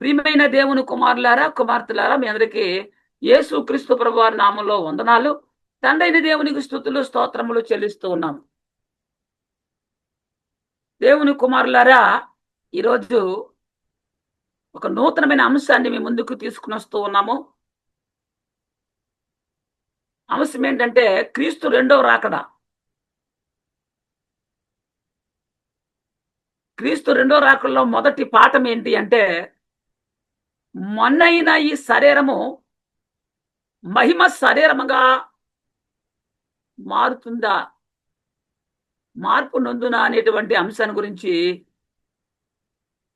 ప్రియమైన దేవుని కుమారులారా కుమార్తెలారా మీ అందరికీ యేసు క్రీస్తు ప్రభువారి నామంలో వందనాలు. తండ్రైన దేవునికి స్తుతులు స్తోత్రములు చెల్లిస్తూ ఉన్నాం. దేవుని కుమారులారా, ఈరోజు ఒక నూతనమైన అంశాన్ని మీ ముందుకు తీసుకుని వస్తూ ఉన్నాము. అంశం ఏంటంటే క్రీస్తు రెండవ రాకడ. క్రీస్తు రెండవ రాకడలో మొదటి పాఠం ఏంటి అంటే, మొన్నైన ఈ శరీరము మహిమ శరీరముగా మారుతుందా, మార్పు నొందునా అనేటువంటి అంశాన్ని గురించి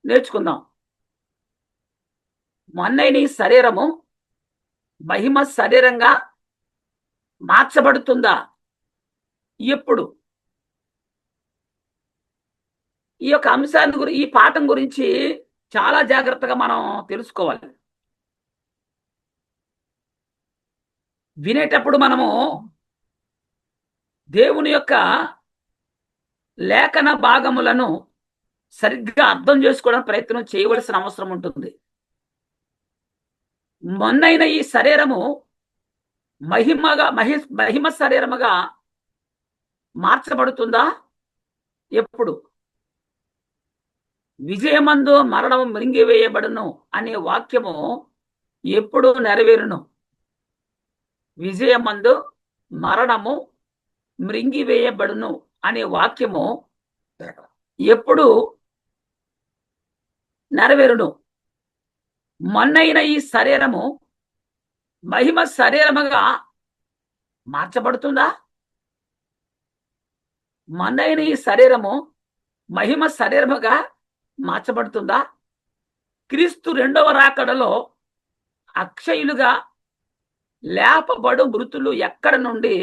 నేర్చుకుందాం. మొన్నైన ఈ శరీరము మహిమ శరీరంగా మార్చబడుతుందా, ఎప్పుడు? ఈ యొక్క అంశాన్ని ఈ పాఠం గురించి చాలా జాగ్రత్తగా మనం తెలుసుకోవాలి. వినేటప్పుడు మనము దేవుని యొక్క లేఖన భాగములను సరిగ్గా అర్థం చేసుకోవడానికి ప్రయత్నం చేయవలసిన అవసరం ఉంటుంది. మొన్నైన ఈ శరీరము మహిమ శరీరముగా మార్చబడుతుందా, ఎప్పుడు? విజయమందు మరణము మృంగివేయబడును అనే వాక్యము ఎప్పుడు నెరవేరును? విజయమందు మరణము మృంగివేయబడును అనే వాక్యము ఎప్పుడు నెరవేరును? మొన్నైన ఈ శరీరము మహిమ శరీరముగా మార్చబడుతుందా? మొన్నైన ఈ శరీరము మహిమ శరీరముగా మార్చబడుతుందా? క్రీస్తు రెండవ రాకడలో అక్షయులుగా లేపబడు మృతులు ఎక్కడ నుండి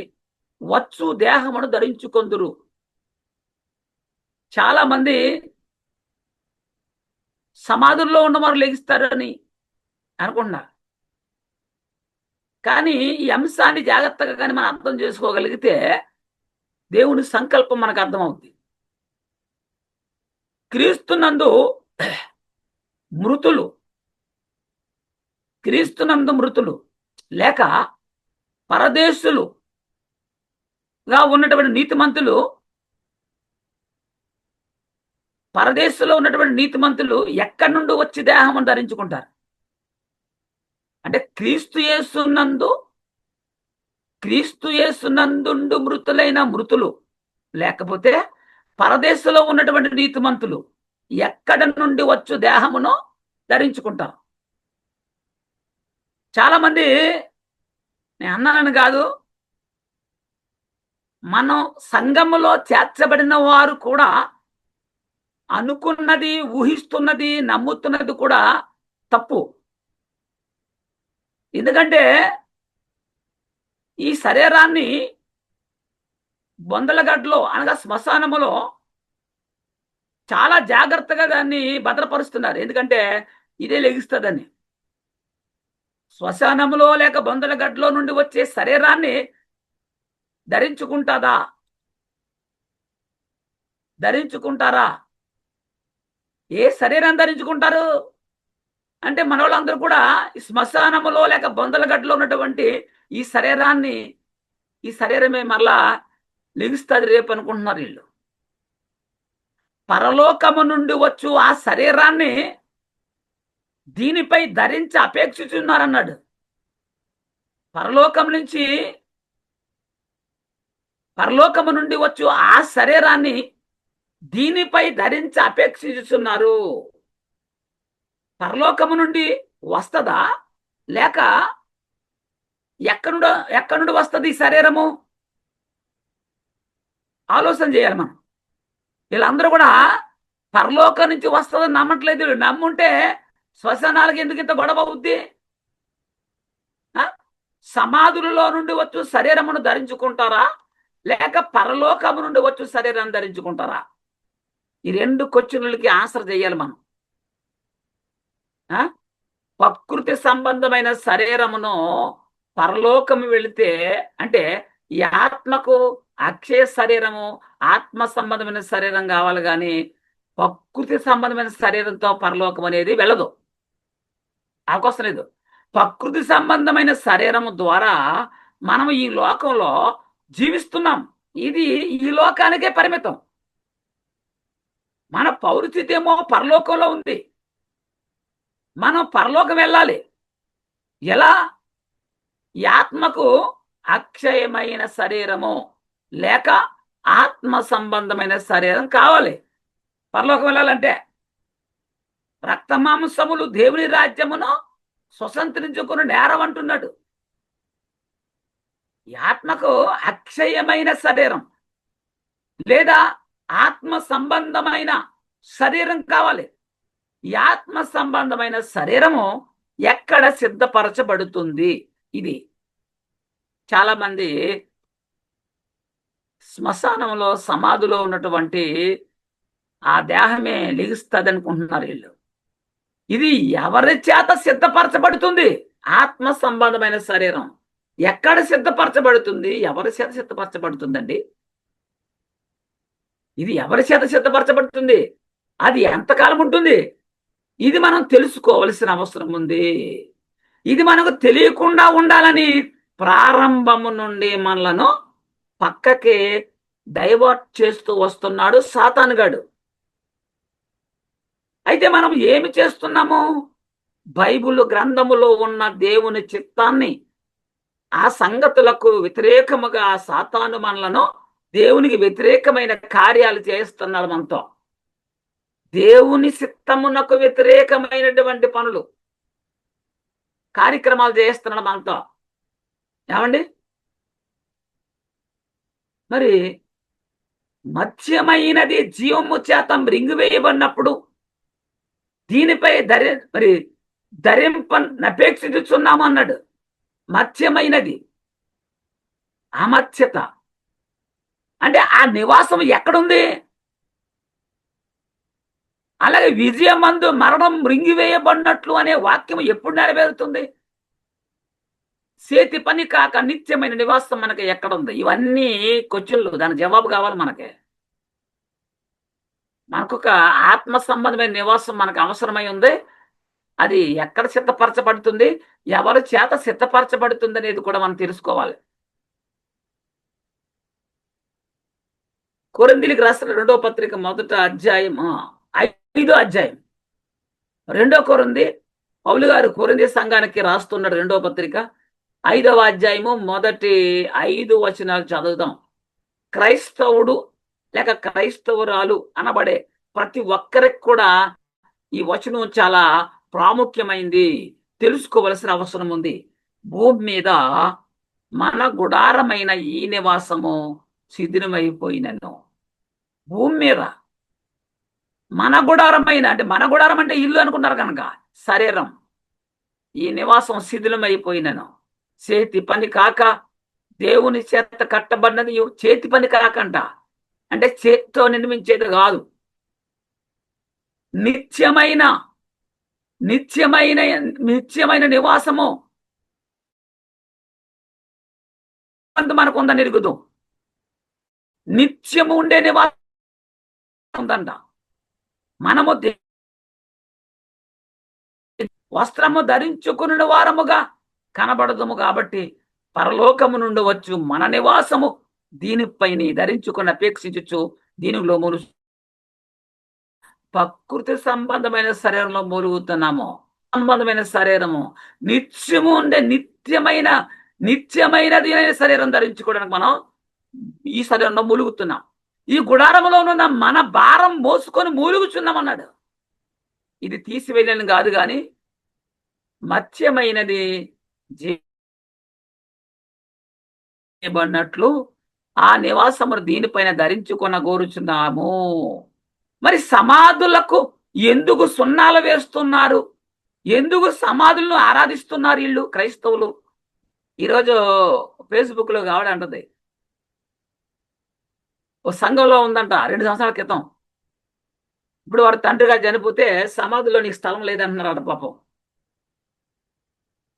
వచ్చు దేహమును ధరించుకొందురు? చాలా మంది సమాధుల్లో ఉన్నవారు లెగిస్తారని అనుకుంటున్నారు. కానీ ఈ అంశాన్ని జాగ్రత్తగా కానీ మనం అర్థం చేసుకోగలిగితే దేవుని సంకల్పం మనకు అర్థమవుతుంది. క్రీస్తునందు మృతులు లేక పరదేశులుగా ఉన్నటువంటి నీతిమంతులు ఎక్కడి నుండి వచ్చి దేహం ధరించుకుంటారు అంటే క్రీస్తు యేసునందు మృతులైన మృతులు, లేకపోతే పరదేశంలో ఉన్నటువంటి నీతిమంతులు ఎక్కడి నుండి వచ్చు దేహమును ధరించుకుంటారు. చాలా మంది, నేను అన్నానని కాదు, మనం సంఘములో చేర్చబడిన వారు కూడా అనుకున్నది, ఊహిస్తున్నది, నమ్ముతున్నది కూడా తప్పు. ఎందుకంటే ఈ శరీరాన్ని బొందలగడ్డలో అనగా శ్మశానములో చాలా జాగ్రత్తగా దాన్ని భద్రపరుస్తున్నారు. ఎందుకంటే ఇదే లెగిస్తుందని. శ్మశానములో లేక బొందలగడ్డలో నుండి వచ్చే శరీరాన్ని ధరించుకుంటారా? ఏ శరీరం ధరించుకుంటారు అంటే మన వాళ్ళందరూ కూడా శ్మశానములో లేక బొందలగడ్డలో ఉన్నటువంటి ఈ శరీరమే మరలా లెగుస్తుంది రేపు అనుకుంటున్నారు వీళ్ళు. పరలోకము నుండి వచ్చు ఆ శరీరాన్ని దీనిపై ధరించి అపేక్షిస్తున్నారన్నాడు. పరలోకము నుండి వచ్చు ఆ శరీరాన్ని దీనిపై ధరించి అపేక్షిస్తున్నారు. పరలోకము నుండి వస్తుందా, లేక ఎక్కడి నుండి వస్తుంది ఈ శరీరము? ఆలోచన చేయాలి మనం. వీళ్ళందరూ కూడా పరలోకం నుంచి వస్తుందని నమ్మట్లేదు. నమ్ముంటే శ్మశానాలకు ఎందుకు ఇంత గొడవ అవుద్ది? సమాధులలో నుండి వచ్చు శరీరమును ధరించుకుంటారా, లేక పరలోకము నుండి వచ్చు శరీరాన్ని ధరించుకుంటారా? ఈ రెండు క్వశ్చన్లకి ఆన్సర్ చేయాలి మనం. ప్రకృతి సంబంధమైన శరీరమును పరలోకము వెళితే అంటే ఈ ఆత్మకు అక్షయ శరీరము, ఆత్మ సంబంధమైన శరీరం కావాలి, కానీ ప్రకృతి సంబంధమైన శరీరంతో పరలోకం అనేది వెళ్ళదు. అవకాశం లేదు. ప్రకృతి సంబంధమైన శరీరం ద్వారా మనం ఈ లోకంలో జీవిస్తున్నాం. ఇది ఈ లోకానికే పరిమితం. మన పౌరస్థితి ఏమో పరలోకంలో ఉంది. మనం పరలోకం వెళ్ళాలి. ఎలా? ఈ ఆత్మకు అక్షయమైన శరీరము లేక ఆత్మ సంబంధమైన శరీరం కావాలి పరలోకం వెళ్ళాలంటే. రక్త మాంసములు దేవుని రాజ్యమును స్వతంత్రించుకుని నేరం అంటున్నాడు. ఈ ఆత్మకు అక్షయమైన శరీరం లేదా ఆత్మ సంబంధమైన శరీరం కావాలి. ఈ ఆత్మ సంబంధమైన శరీరము ఎక్కడ సిద్ధపరచబడుతుంది? ఇది చాలా మంది శ్మశానంలో సమాధిలో ఉన్నటువంటి ఆ దేహమే లిగిస్తుంది అనుకుంటున్నారు వీళ్ళు. ఇది ఎవరి చేత సిద్ధపరచబడుతుంది? ఆత్మ సంబంధమైన శరీరం ఎక్కడ సిద్ధపరచబడుతుంది? ఎవరి చేత సిద్ధపరచబడుతుందండి? ఇది ఎవరి చేత సిద్ధపరచబడుతుంది? అది ఎంతకాలం ఉంటుంది? ఇది మనం తెలుసుకోవలసిన అవసరం ఉంది. ఇది మనకు తెలియకుండా ఉండాలని ప్రారంభము నుండి మనలను పక్కకి డైవర్ట్ చేస్తూ వస్తున్నాడు సాతానుగాడు. అయితే మనం ఏమి చేస్తున్నాము? బైబిల్ గ్రంథములో ఉన్న దేవుని చిత్తాన్ని ఆ సంగతులకు వ్యతిరేకముగా సాతాను మనలను దేవునికి వ్యతిరేకమైన కార్యాలు చేస్తున్నాడు. మనతో దేవుని చిత్తమునకు వ్యతిరేకమైనటువంటి పనులు కార్యక్రమాలు చేస్తున్నాడు మనతో. ఏమండి? మరి మత్స్యమైనది జీవము చేత మృంగివేయబడినప్పుడు దీనిపై ధరింపనపేక్షిస్తున్నాము అన్నాడు. మత్స్యమైనది అమత్స్యత అంటే ఆ నివాసం ఎక్కడుంది? అలాగే విజయమందు మరణం మృంగివేయబడినట్లు అనే వాక్యం ఎప్పుడు నెరవేరుతుంది? చేతి పని కాక నిత్యమైన నివాసం మనకి ఎక్కడుంది? ఇవన్నీ క్వశ్చన్లు, దాని జవాబు కావాలి మనకి. మనకొక ఆత్మ సంబంధమైన నివాసం మనకు అవసరమై ఉంది. అది ఎక్కడ సిద్ధపరచబడుతుంది, ఎవరి చేత సిద్ధపరచబడుతుంది అనేది కూడా మనం తెలుసుకోవాలి. కొరింథీయులకు రాసిన 2వ పత్రిక 1వ అధ్యాయం 5వ అధ్యాయం 2 కొరింథీ పౌలు గారు కొరింథీ సంఘానికి రాస్తున్నాడు. 2వ పత్రిక 5వ అధ్యాయము 1-5 వచనాలు చదువుదాం. క్రైస్తవుడు లేక క్రైస్తవురాలు అనబడే ప్రతి ఒక్కరికి కూడా ఈ వచనం చాలా ప్రాముఖ్యమైంది, తెలుసుకోవలసిన అవసరం ఉంది. భూమి మీద మన గుడారమైన ఈ నివాసము శిథిలమైపోయినను. భూమి మీద మన గుడారమైన అంటే మన గుడారం అంటే ఇల్లు అనుకున్నారు కనుక శరీరం, ఈ నివాసం శిథిలమైపోయినను. చేతి పని కాక దేవుని చేత కట్టబడినది చేతి పని కాకంట, అంటే చేతితో నిర్మించేది కాదు. నిత్యమైన నిత్యమైన నిత్యమైన నివాసము మనకు ఉందని ఎరుగుదు. నిత్యము ఉండే నివాసం ఉందంట. మనము వస్త్రము ధరించుకుని వారముగా కనబడదుము కాబట్టి పరలోకము నుండి వచ్చు మన నివాసము దీనిపైన ధరించుకుని అపేక్షించు దీనిలో ప్రకృతి సంబంధమైన శరీరంలో మూలుగుతున్నాము. సంబంధమైన శరీరము నిత్యము ఉండే నిత్యమైనది శరీరం ధరించుకోవడానికి మనం ఈ శరీరంలో మూలుగుతున్నాం. ఈ గుడారంలో ఉన్న మన భారం మోసుకొని మూలుగుచున్నాం అన్నాడు. ఇది తీసివేయలేని కాదు, కానీ మత్స్యమైనది చేయబడినట్లు ఆ నివాసమును దీనిపైన ధరించుకొన కోరుచున్నాము. మరి సమాధులకు ఎందుకు సున్నాలు వేస్తున్నారు? ఎందుకు సమాధులను ఆరాధిస్తున్నారు వీళ్ళు క్రైస్తవులు? ఈరోజు ఫేస్బుక్ లో కావడంటది, ఓ సంఘంలో ఉందంట 2 సంవత్సరాల క్రితం. ఇప్పుడు వాడు తండ్రిగా చనిపోతే సమాధిలో నీకు స్థలం లేదంటున్నారట పాపం.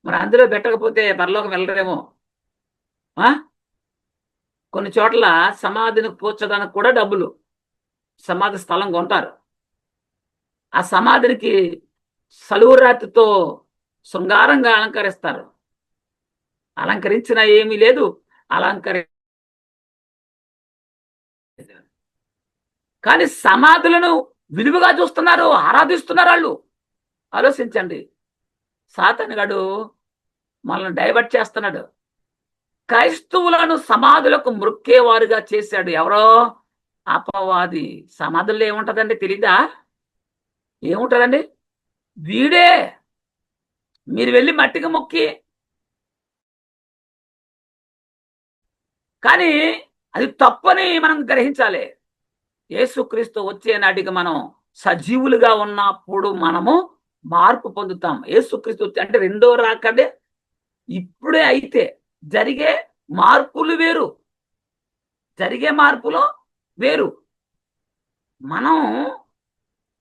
మరి అందులో పెట్టకపోతే పరలోకం వెళ్ళరేమో. కొన్ని చోట్ల సమాధిని పూడ్చడానికి కూడా డబ్బులు, సమాధి స్థలం కొంటారు. ఆ సమాధికి సలువురాతితో శృంగారంగా అలంకరిస్తారు. అలంకరించిన ఏమీ లేదు, అలంకరి కానీ సమాధులను విలువగా చూస్తున్నారు, ఆరాధిస్తున్నారు వాళ్ళు. ఆలోచించండి. సాతానుగాడు మనల్ని డైవర్ట్ చేస్తున్నాడు. క్రైస్తవులను సమాధులకు మృక్కేవారుగా చేశాడు ఎవరో? అపవాది. సమాధుల్లో ఏముంటదండి తెలీదా? ఏముంటదండి? వీడే. మీరు వెళ్ళి మట్టికి మొక్కి, కానీ అది తప్పని మనం గ్రహించాలి. యేసుక్రీస్తు వచ్చే నాటికి మనం సజీవులుగా ఉన్నప్పుడు మనము మార్పు పొందుతాం. యేసుక్రీస్తు అంటే రెండో రాకడే ఇప్పుడే అయితే జరిగే మార్పులు వేరు, జరిగే మార్పులు వేరు. మనం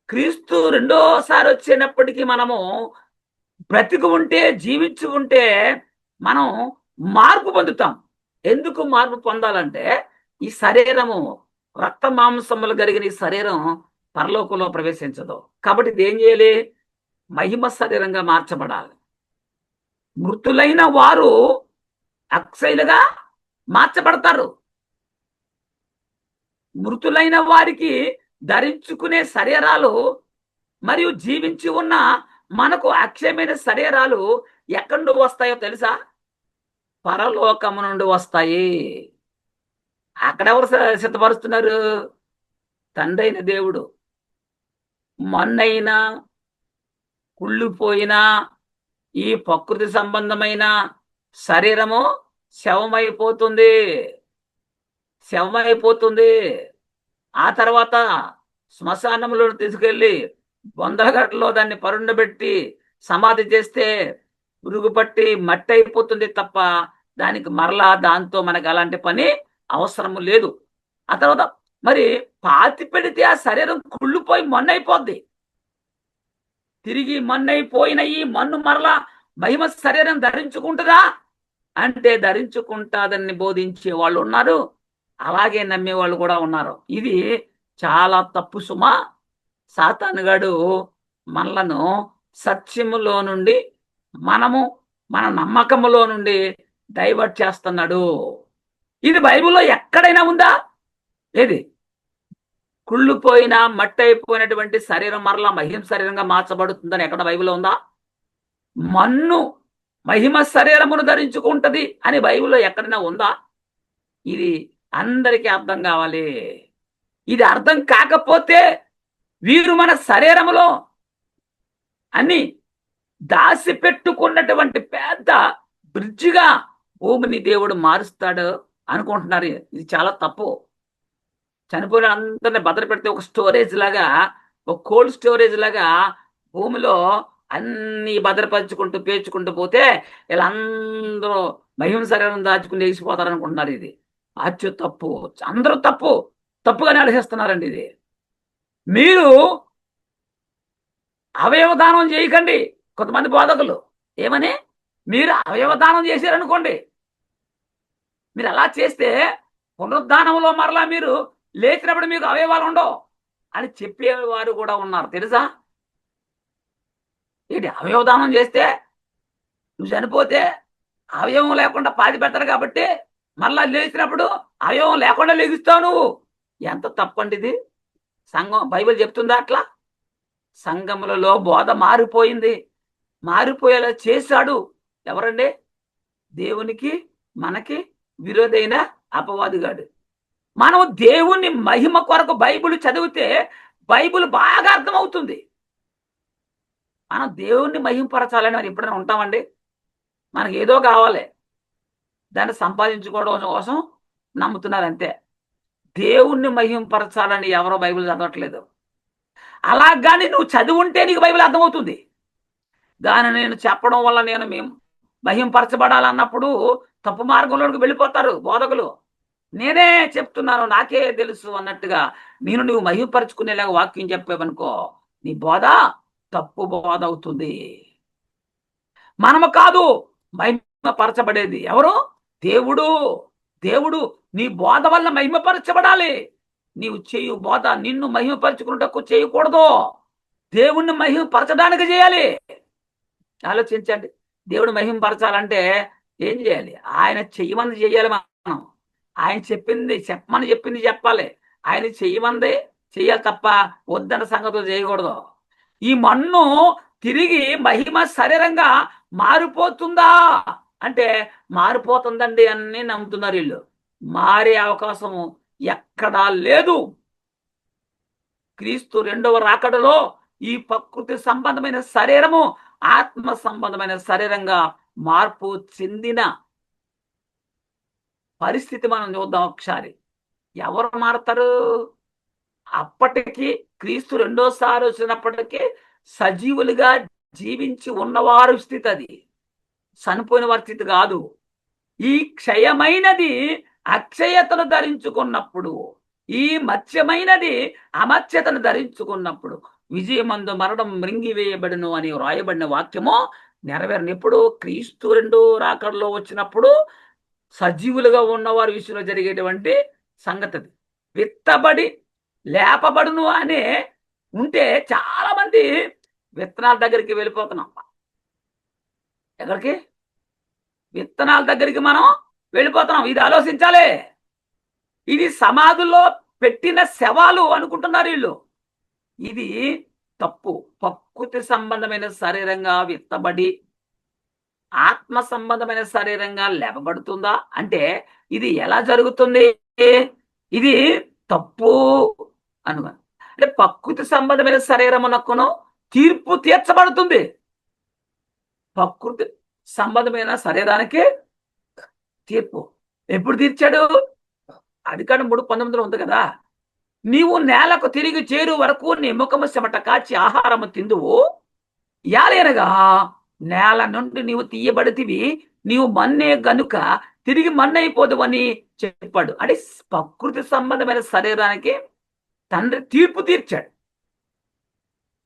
క్రీస్తు రెండోసారి వచ్చేటప్పటికి మనము బ్రతికి ఉంటే, జీవించి ఉంటే మనం మార్పు పొందుతాం. ఎందుకు మార్పు పొందాలంటే ఈ శరీరము రక్త మాంసములు కలిగిన ఈ శరీరం పరలోకంలో ప్రవేశించదు. కాబట్టి ఇది ఏం చేయాలి? మహిమ శరీరంగా మార్చబడాలి. మృతులైన వారు అక్షయులుగా మార్చబడతారు. మృతులైన వారికి ధరించుకునే శరీరాలు మరియు జీవించి ఉన్న మనకు అక్షయమైన శరీరాలు ఎక్కడి నుండి వస్తాయో తెలుసా? పరలోకము నుండి వస్తాయి. అక్కడెవరు సిద్ధపరుస్తున్నారు? తండ్రి అయిన దేవుడు. మొన్నైనా కుళ్ళిపోయిన ఈ ప్రకృతి సంబంధమైన శరీరము శవమైపోతుంది, శవమైపోతుంది. ఆ తర్వాత శ్మశానంలో తీసుకెళ్లి బొందలగట్టలో దాన్ని పరుండబెట్టి సమాధి చేస్తే పురుగు పట్టి మట్టి అయిపోతుంది తప్ప దానికి మరలా దాంతో మనకి అలాంటి పని అవసరము లేదు. ఆ తర్వాత మరి పాతి పెడితే ఆ శరీరం కుళ్ళిపోయి మన్నైపోద్ది. తిరిగి మన్నైపోయిన ఈ మన్ను మరలా మహిమ శరీరం ధరించుకుంటుందా అంటే ధరించుకుంటాదని బోధించే వాళ్ళు ఉన్నారు, అలాగే నమ్మే వాళ్ళు కూడా ఉన్నారు. ఇది చాలా తప్పు సుమా. సాతానుగాడు మనలను సత్యములో నుండి, మనము మన నమ్మకములో నుండి డైవర్ట్ చేస్తున్నాడు. ఇది బైబిల్లో ఎక్కడైనా ఉందా? ఏది? కుళ్ళిపోయిన మట్టి అయిపోయినటువంటి శరీరం మరలా మహిమ శరీరంగా మార్చబడుతుందని ఎక్కడ బైబిల్లో ఉందా? మన్ను మహిమ శరీరమును ధరించుకుంటది అని బైబిల్లో ఎక్కడైనా ఉందా? ఇది అందరికీ అర్థం కావాలి. ఇది అర్థం కాకపోతే వీరు మన శరీరములో అన్ని దాచిపెట్టుకున్నటువంటి పెద్ద బ్రిడ్జిగా భూమిని దేవుడు మారుస్తాడు అనుకుంటున్నారు. ఇది చాలా తప్పు. చనిపోయిన అందరిని భద్రపెడితే ఒక స్టోరేజ్ లాగా, ఒక కోల్డ్ స్టోరేజ్ లాగా భూమిలో అన్ని భద్రపరుచుకుంటూ పేర్చుకుంటూ పోతే వీళ్ళందరూ మహిమ శరీరం దాచుకుని వేసిపోతారు అనుకుంటున్నారు. ఇది అచ్చు తప్పు. అందరూ తప్పుగానే ఆలోచిస్తున్నారండి. ఇది మీరు అవయవదానం చేయకండి. కొంతమంది బోధకులు ఏమని, మీరు అవయవదానం చేశారనుకోండి, మీరు అలా చేస్తే పునరుద్ధానంలో మరలా మీరు లేచినప్పుడు మీకు అవయవాలు ఉండవు అని చెప్పేవారు కూడా ఉన్నారు తెలుసా? ఏంటి, అవయవదానం చేస్తే నువ్వు చనిపోతే అవయవం లేకుండా పాతి పెడతారు కాబట్టి మరలా లేచినప్పుడు అవయవం లేకుండా లెగిస్తావు నువ్వు. ఎంత తప్పండి ఇది. సంఘం బైబిల్ చెప్తుందా అట్లా? సంఘములలో బోధ మారిపోయింది. మారిపోయేలా చేశాడు ఎవరండి? దేవునికి మనకి విరోధైన అపవాదిగాడు. మనం దేవుని మహిమ కొరకు బైబిల్ చదివితే బైబిల్ బాగా అర్థమవుతుంది. మనం దేవుణ్ణి మహిమపరచాలని మనం ఎప్పుడైనా ఉంటామండి? మనకి ఏదో కావాలి, దాన్ని సంపాదించుకోవడం కోసం నమ్ముతున్నారు అంతే. దేవుణ్ణి మహిమపరచాలని ఎవరో బైబిల్ చదవట్లేదు. అలాగాని నువ్వు చదివి ఉంటే నీకు బైబిల్ అర్థమవుతుంది. దాన్ని నేను చెప్పడం వల్ల నేను మేము మహింపరచబడాలన్నప్పుడు తప్పు మార్గంలోకి వెళ్ళిపోతారు బోధకులు. నేనే చెప్తున్నాను, నాకే తెలుసు అన్నట్టుగా నువ్వు మహింపరచుకునేలాగా వాక్యం చెప్పావనుకో, నీ బోధ తప్పు బోధ అవుతుంది. మనము కాదు మహిమపరచబడేది ఎవరు? దేవుడు. దేవుడు నీ బోధ వల్ల మహిమపరచబడాలి. నీవు చేయు బోధ నిన్ను మహిమపరచుకున్నటకు చేయకూడదు, దేవుణ్ణి మహిమపరచడానికి చేయాలి. ఆలోచించండి. దేవుడు మహింపరచాలంటే ఏం చేయాలి? ఆయన చెయ్యమంది చెయ్యాలి మనం. ఆయన చెప్పమని చెప్పింది చెప్పాలి. ఆయన చెయ్యమంది చెయ్యాలి తప్ప వద్దన్న సంగతులు చేయకూడదు. ఈ మన్ను తిరిగి మహిమ శరీరంగా మారిపోతుందా అంటే మారిపోతుందండి అని నమ్ముతున్నారు వీళ్ళు. మారే అవకాశం ఎక్కడా లేదు. క్రీస్తు రెండవ రాకడలో ఈ ప్రకృతి సంబంధమైన శరీరము ఆత్మ సంబంధమైన శరీరంగా మార్పు చెందిన పరిస్థితి మనం చూద్దాం ఒకసారి. ఎవరు మారతారు? అప్పటికి క్రీస్తు రెండోసారి వచ్చినప్పటికీ సజీవులుగా జీవించి ఉన్నవారి స్థితి అది, చనిపోయిన వారి స్థితి కాదు. ఈ క్షయమైనది అక్షయతను ధరించుకున్నప్పుడు, ఈ మత్స్యమైనది అమత్స్యతను ధరించుకున్నప్పుడు విజయమందు మరణం మృంగివేయబడును అని వ్రాయబడిన వాక్యము నెరవేరినప్పుడు క్రీస్తు రెండో రాకడలో వచ్చినప్పుడు సజీవులుగా ఉన్నవారి విషయంలో జరిగేటువంటి సంగతి అది. విత్తబడి లేపబడును అనే ఉంటే చాలా మంది విత్తనాల దగ్గరికి వెళ్ళిపోతున్నాం. ఎక్కడికి? విత్తనాల దగ్గరికి మనం వెళ్ళిపోతున్నాం. ఇది ఆలోచించాలి. ఇది సమాధుల్లో పెట్టిన శవాలు అనుకుంటున్నారు వీళ్ళు. ఇది తప్పు. ప్రకృతి సంబంధమైన శరీరంగా విత్తబడి ఆత్మ సంబంధమైన శరీరంగా లేపబడుతుందా అంటే ఇది ఎలా జరుగుతుంది? ఇది తప్పు అనుగా. అంటే ప్రకృతి సంబంధమైన శరీరమునకును తీర్పు తీర్చబడుతుంది. ప్రకృతి సంబంధమైన శరీరానికి తీర్పు ఎప్పుడు తీర్చాడు? ఆదికాండం 3:19 ఉంది కదా, నీవు నేలకు తిరిగి చేరు వరకు నీ ముఖము చెమట కాచి ఆహారము తిందువు, యాలేనగా నేల నుండి నీవు తీయబడితివి, నీవు మన్నే గనుక తిరిగి మన్నైపోదువని చెప్పాడు. అంటే ప్రకృతి సంబంధమైన శరీరానికి తండ్రి తీర్పు తీర్చాడు.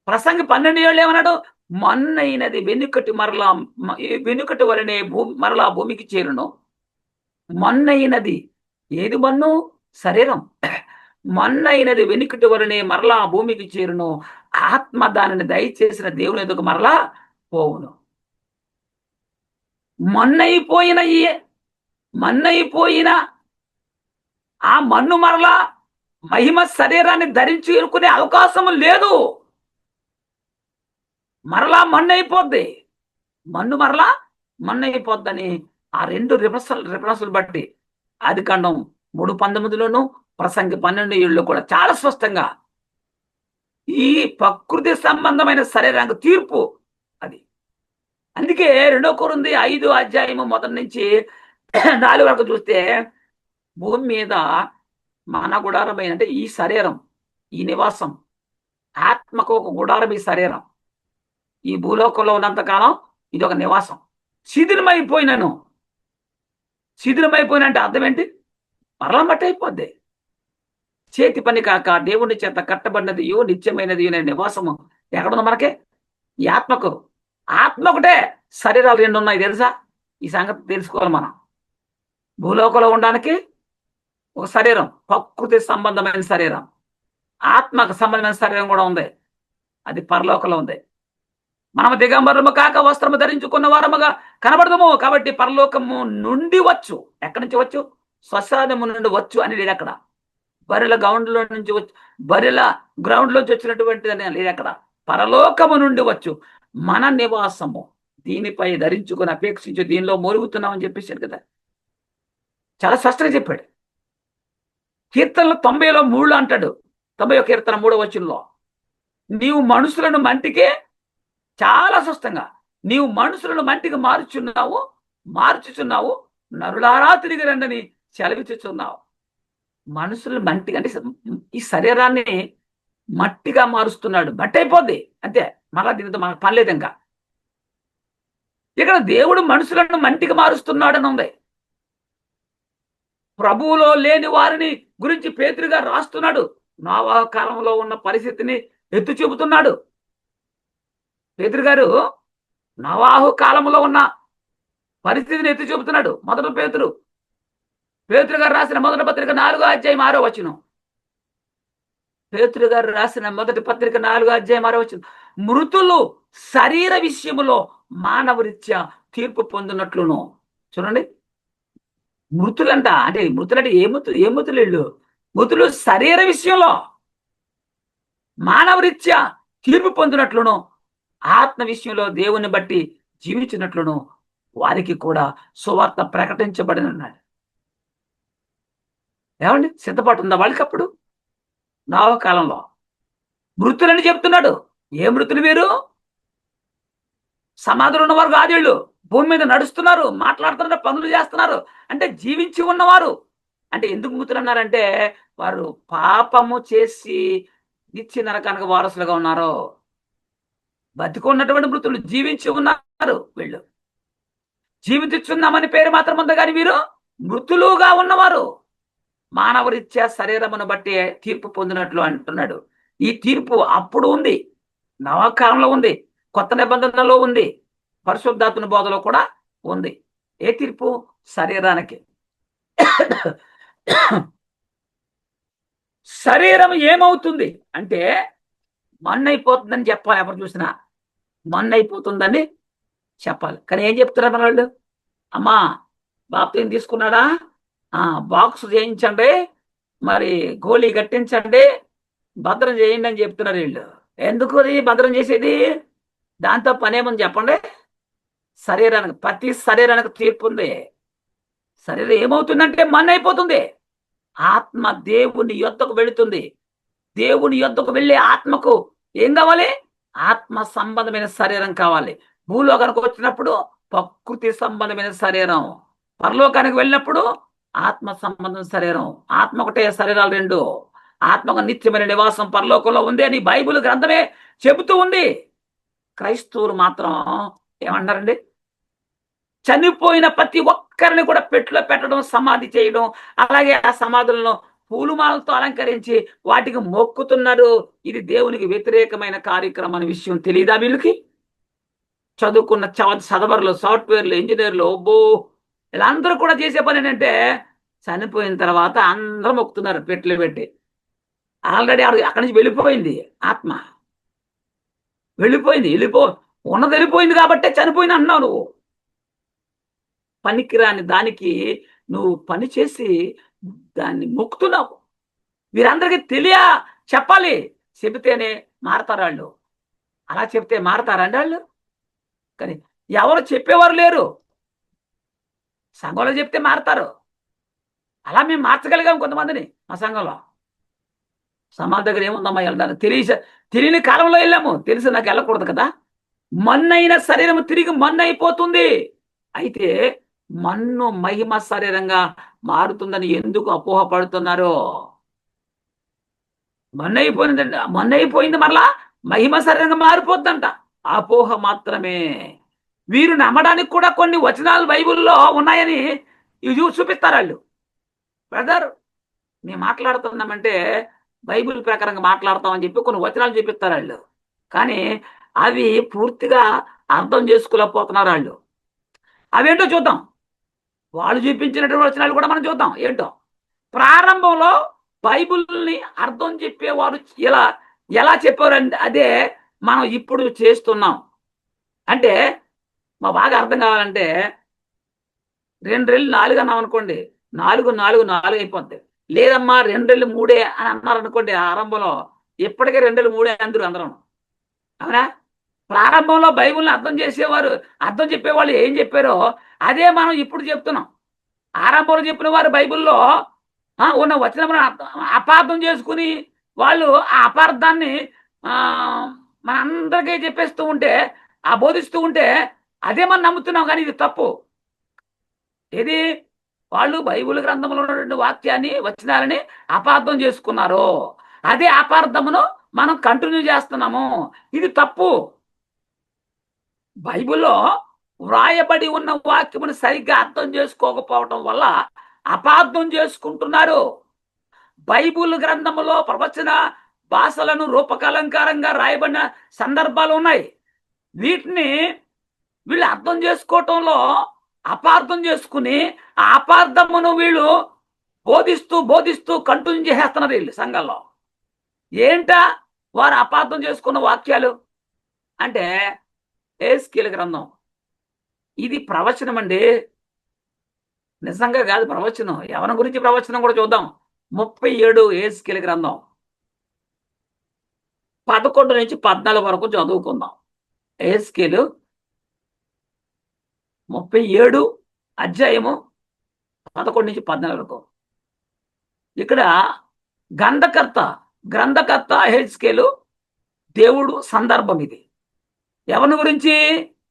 ప్రసంగి 12:7 ఏమన్నాడు? మన్నైనది వెనుకటి వలనే మరలా భూమికి చేరును. మన్నైనది ఏది? మన్ను శరీరం. మన్నైనది వెనుకటి వలనే మరలా భూమికి చేరును, ఆత్మ దానిని దయచేసిన దేవుని ఎదుగు మరలా పోవును. మన్నైపోయిన ఆ మన్ను మరలా మహిమ శరీరాన్ని ధరించి ఎరుకునే అవకాశం లేదు. మరలా మన్నైపోద్ది. మన్ను మరలా మన్నైపోద్దని ఆ రెండు రిఫరెన్సులు బట్టి ఆదికాండం 3:19లోను ప్రసంగి 12:7 కూడా చాలా స్పష్టంగా ఈ ప్రకృతి సంబంధమైన శరీరానికి తీర్పు అది. అందుకే 2 కొరింథీ 5 మొదటి నుంచి 4 వరకు చూస్తే భూమి మీద మన గుడారమైన అంటే ఈ శరీరం, ఈ నివాసం, ఆత్మకు ఒక గుడారం ఈ శరీరం. ఈ భూలోకంలో ఉన్నంతకాలం ఇది ఒక నివాసం. శిథిలమైపోయిన అంటే అర్థం ఏంటి? మరలా మట్టి అయిపోద్ది. చేతి పని కాక దేవుని చేత కట్టబడినది నిత్యమైనది అనే నివాసము ఎక్కడుంది మనకి? ఈ ఆత్మకు. ఆత్మ ఒకటే, శరీరాలు 2 ఉన్నాయి తెలుసా? ఈ సంగతి తెలుసుకోవాలి మనం. భూలోకంలో ఉండడానికి ఒక శరీరం, ప్రకృతి సంబంధమైన శరీరం, ఆత్మకు సంబంధమైన శరీరం కూడా ఉంది. అది పరలోకంలో ఉంది. మనము దిగంబరము కాక వస్త్రము ధరించుకున్న వారముగా కనబడదము కాబట్టి పరలోకము నుండి వచ్చు. ఎక్కడి నుంచి వచ్చు? శ్మశానము నుండి వచ్చు అని లేదు అక్కడ. బరిల గ్రౌండ్లో నుంచి వచ్చు, బరిల గ్రౌండ్ లోంచి వచ్చినటువంటిది అని లేదు అక్కడ. పరలోకము నుండి వచ్చు మన నివాసము, దీనిపై ధరించుకుని అపేక్షించి దీనిలో మూలుగుతున్నామని చెప్పేశాడు కదా. చాలా స్పష్టంగా చెప్పాడు. కీర్తనలు 90లో 3 అంటాడు. 90వ కీర్తన 3వ వచనంలో నీవు మనుషులను మంటికే, చాలా స్పష్టంగా నీవు మనుషులను మంటికి మార్చుచున్నావు, నరులారా తిరిగి రండని సెలవిచ్చుచున్నావు. మనుషులు మంటి అంటే ఈ శరీరాన్ని మట్టిగా మారుస్తున్నాడు. మట్టి అయిపోద్ది అంతే. మళ్ళా దీనితో మనకు పని లేదు. ఇంకా ఇక్కడ దేవుడు మనుషులను మంటికి మారుస్తున్నాడని ఉంది. ప్రభువులో లేని వారిని గురించి పేతురు గారు రాస్తున్నాడు. నోవహు కాలంలో ఉన్న పరిస్థితిని ఎత్తు చూపుతున్నాడు. పేతురు గారు నోవహు కాలంలో ఉన్న పరిస్థితిని ఎత్తి చూపుతున్నాడు. పేతురు గారు రాసిన మొదటి పత్రిక 4:6 పేతురు గారు రాసిన మొదటి పత్రిక 4:6 మృతులు శరీర విషయములో మానవరీత్యా తీర్పు పొందినట్లును. చూడండి, మృతులంట, అంటే మృతులంటే ఏ మృతులు వీళ్ళు? మృతులు శరీర విషయంలో మానవరీత్యా తీర్పు పొందినట్లును, ఆత్మ విషయంలో దేవుని బట్టి జీవించినట్లును వారికి కూడా సువార్త ప్రకటించబడినన్నాడు. ఏమండి, సిద్ధపాటు ఉందా వాళ్ళకి? అప్పుడు నోవహు కాలంలో మృతులని చెప్తున్నాడు. ఏ మృతులు వీరు? సమాధులు ఉన్నవారు కాదు వీళ్ళు. భూమి మీద నడుస్తున్నారు, మాట్లాడుతున్నారు, పనులు చేస్తున్నారు. అంటే జీవించి ఉన్నవారు. అంటే ఎందుకు మృతులు అన్నారంటే వారు పాపము చేసి నిత్య నరకానికి వారసులుగా ఉన్నారు. బతికున్నటువంటి మృతులు, జీవించి ఉన్నారు వీళ్ళు. జీవించుచున్నామని పేరు మాత్రం ఉంది, కానీ వీరు మృతులుగా ఉన్నవారు. మానవరీత్యా శరీరమును బట్టి తీర్పు పొందినట్లు అంటున్నాడు. ఈ తీర్పు అప్పుడు ఉంది, నవకాలంలో ఉంది, కొత్త నిబంధనలో ఉంది, పరిశుద్ధాత్మ బోధలో కూడా ఉంది. ఏ తీర్పు? శరీరానికి. శరీరం ఏమవుతుంది అంటే మన్నైపోతుందని చెప్పాలి. ఎవరు చూసినా మన్నైపోతుందని చెప్పాలి. కానీ ఏం చెప్తున్నారు మన వాళ్ళు? అమ్మా బాప్తీసం తీసుకున్నాడా? బాక్స్ చేయించండి, మరి గోళీ కట్టించండి, భద్రం చేయండి అని చెప్తున్నారు వీళ్ళు. ఎందుకు అది భద్రం చేసేది? దాంతో పనేముంది చెప్పండి? శరీరానికి, ప్రతి శరీరానికి తీర్పు ఉంది. శరీరం ఏమవుతుందంటే మన్నైపోతుంది. ఆత్మ దేవుని యొద్దకు వెళుతుంది. దేవుని యొద్దకు వెళ్ళే ఆత్మకు ఏం కావాలి? ఆత్మ సంబంధమైన శరీరం కావాలి. భూలోకానికి వచ్చినప్పుడు ప్రకృతి సంబంధమైన శరీరం, పరలోకానికి వెళ్ళినప్పుడు ఆత్మ సంబంధం శరీరం. ఆత్మ ఒకటే, శరీరాలు రెండు. ఆత్మకు నిత్యమైన నివాసం పరలోకంలో ఉంది అని బైబిల్ గ్రంథమే చెబుతూ ఉంది. క్రైస్తవులు మాత్రం ఏమన్నారండి? చనిపోయిన ప్రతి ఒక్కరిని కూడా పెట్టులో పెట్టడం, సమాధి చేయడం, అలాగే ఆ సమాధులను పూలుమాలతో అలంకరించి వాటికి మొక్కుతున్నారు. ఇది దేవునికి వ్యతిరేకమైన కార్యక్రమం అనే విషయం తెలియదా వీళ్ళకి? చదువుకున్న చదవరులు, సాఫ్ట్వేర్లు, ఇంజనీర్లు, వీళ్ళందరూ కూడా చేసే పని ఏంటంటే చనిపోయిన తర్వాత అందరూ మొక్కుతున్నారు పెట్లు పెట్టి. ఆల్రెడీ అక్కడి నుంచి వెళ్ళిపోయింది ఆత్మ, వెళ్ళిపోయింది. ఉన్నది వెళ్ళిపోయింది కాబట్టే చనిపోయింది అంటున్నావు నువ్వు. పనికిరాని దానికి నువ్వు పని చేసి దాన్ని మొక్కుతున్నావు. వీరందరికీ చెప్పాలి. చెబితేనే మారతారు వాళ్ళు. అలా చెప్తే మారతారండి వాళ్ళు? కానీ ఎవరు చెప్పేవారు లేరు. సంఘంలో చెప్తే మారతారు. అలా మేము మార్చగలిగాం కొంతమందిని మా సంఘంలో. సమాధి దగ్గర ఏముందమ్మా వెళ్ళడానికి తెలియని కాలంలో వెళ్ళాము. తెలిసి నాకు వెళ్ళకూడదు కదా. మన్నైన శరీరం తిరిగి మన్ను అయిపోతుంది. అయితే మన్ను మహిమ శరీరంగా మారుతుందని ఎందుకు అపోహపడుతున్నారు? మన్నైపోయింది మరలా మహిమ శరీరంగా మారిపోద్దంట. అపోహ మాత్రమే. వీరు నమ్మడానికి కూడా కొన్ని వచనాలు బైబిల్లో ఉన్నాయని ఇవి చూపిస్తారు వాళ్ళు. బ్రదర్, మేము మాట్లాడుతున్నామంటే బైబిల్ ప్రకారంగా మాట్లాడతామని చెప్పి కొన్ని వచనాలు చూపిస్తారు వాళ్ళు. కానీ అవి పూర్తిగా అర్థం చేసుకోలేకపోతున్నారు వాళ్ళు. అవేంటో చూద్దాం. వాళ్ళు చూపించినటువంటి వచనాలు కూడా మనం చూద్దాం ఏంటో. ప్రారంభంలో బైబిల్ని అర్థం చెప్పేవారు ఎలా చెప్పారండి, అదే మనం ఇప్పుడు చేస్తున్నాం. అంటే మా బాగా అర్థం కావాలంటే 2 రెళ్ళు 4 అన్నాం అనుకోండి, 4 4 4 అయిపోద్ది. లేదమ్మా 2 రెళ్ళు 3 అని అన్నారు అనుకోండి ఆరంభంలో, ఇప్పటికే 2 రెళ్ళు 3 అందరం. అవునా? ప్రారంభంలో బైబిల్ని అర్థం చెప్పేవాళ్ళు ఏం చెప్పారో అదే మనం ఇప్పుడు చెప్తున్నాం. ఆరంభంలో చెప్పిన వారు బైబిల్లో ఉన్న వచనములను అపార్థం చేసుకుని వాళ్ళు ఆ అపార్థాన్ని మనందరికీ చెప్పేస్తూ ఉంటే, బోధిస్తూ ఉంటే అదే మనం నమ్ముతున్నాం. కానీ ఇది తప్పు. ఇది వాళ్ళు బైబిల్ గ్రంథంలో ఉన్నటువంటి వాక్యాన్ని, వచనాలని అపార్థం చేసుకున్నారు. అదే అపార్థమును మనం కంటిన్యూ చేస్తున్నాము. ఇది తప్పు. బైబిల్లో వ్రాయబడి ఉన్న వాక్యమును సరిగ్గా అర్థం చేసుకోకపోవటం వల్ల అపార్థం చేసుకుంటున్నారు. బైబిల్ గ్రంథములో ప్రవచన భాషలను రూపకలంకారంగా రాయబడిన సందర్భాలు ఉన్నాయి. వీటిని వీళ్ళు అర్థం చేసుకోవటంలో అపార్థం చేసుకుని ఆ అపార్థమును వీళ్ళు బోధిస్తూ కంటిన్యూ చేసేస్తున్నారు వీళ్ళు సంఘంలో. ఏంటా వారు అపార్థం చేసుకున్న వాక్యాలు అంటే? ఎహెజ్కేలు గ్రంథం ఇది ప్రవచనం అండి, నిజంగా కాదు ప్రవచనం. ఎవరి గురించి ప్రవచనం కూడా చూద్దాం. 37 యేస్కేలు గ్రంథం 11 నుంచి 14 వరకు చదువుకుందాం. యేస్కేలు 37 అధ్యాయము 11 నుంచి 14 వరకు. ఇక్కడ గ్రంథకర్త యేస్కేలు దేవుడు సందర్భం ఇది. ఎవరి గురించి?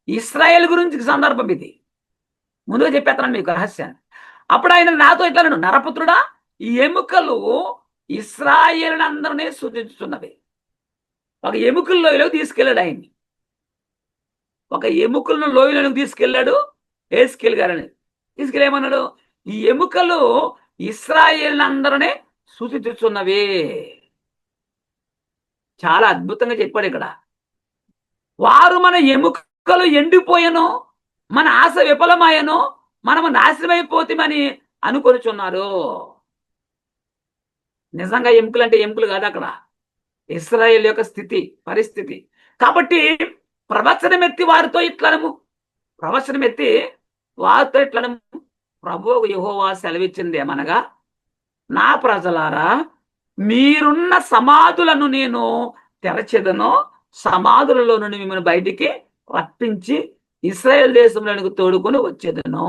ఇశ్రాయేల్ గురించి సందర్భం ఇది. ముందుగా చెప్పేస్తాను మీకు రహస్యాన్ని. అప్పుడు ఆయన నాతో ఇట్లా, నరపుత్రుడా, ఈ ఎముకలు ఇశ్రాయేలు అందరినీ సూచించుతున్నవి. ఒక ఎముకల లోయలోకి తీసుకెళ్ళాడు ఆయన్ని. ఒక ఎముకలను లోయలోకి తీసుకెళ్ళాడు యేస్కేలు గారని. తీసుకెళ్ళేమన్నాడు? ఈ ఎముకలు ఇశ్రాయేలు అందరినీ సూచించుతున్నవి. చాలా అద్భుతంగా చెప్పాడు ఇక్కడ. వారు మన ఎముకలు ఎండిపోయను, మన ఆశ విఫలమాయను, మనము నాశనమైపోతామని అనుకొనిచున్నారు. నిజంగా ఎముకలు అంటే ఎముకలు కాదు, అక్కడ ఇశ్రాయేల్ యొక్క పరిస్థితి. కాబట్టి ప్రవచనమెత్తి వారితో ఇట్లనము, ప్రభువు యెహోవా సెలవిచ్చింది ఏమనగా, నా ప్రజలారా, మీరున్న సమాధులను నేను తెరచెదను, సమాధులలో నుండి మిమ్మల్ని బయటికి రప్పించి ఇశ్రాయేల్ దేశంలోనికి తోడుకొని వచ్చేదను.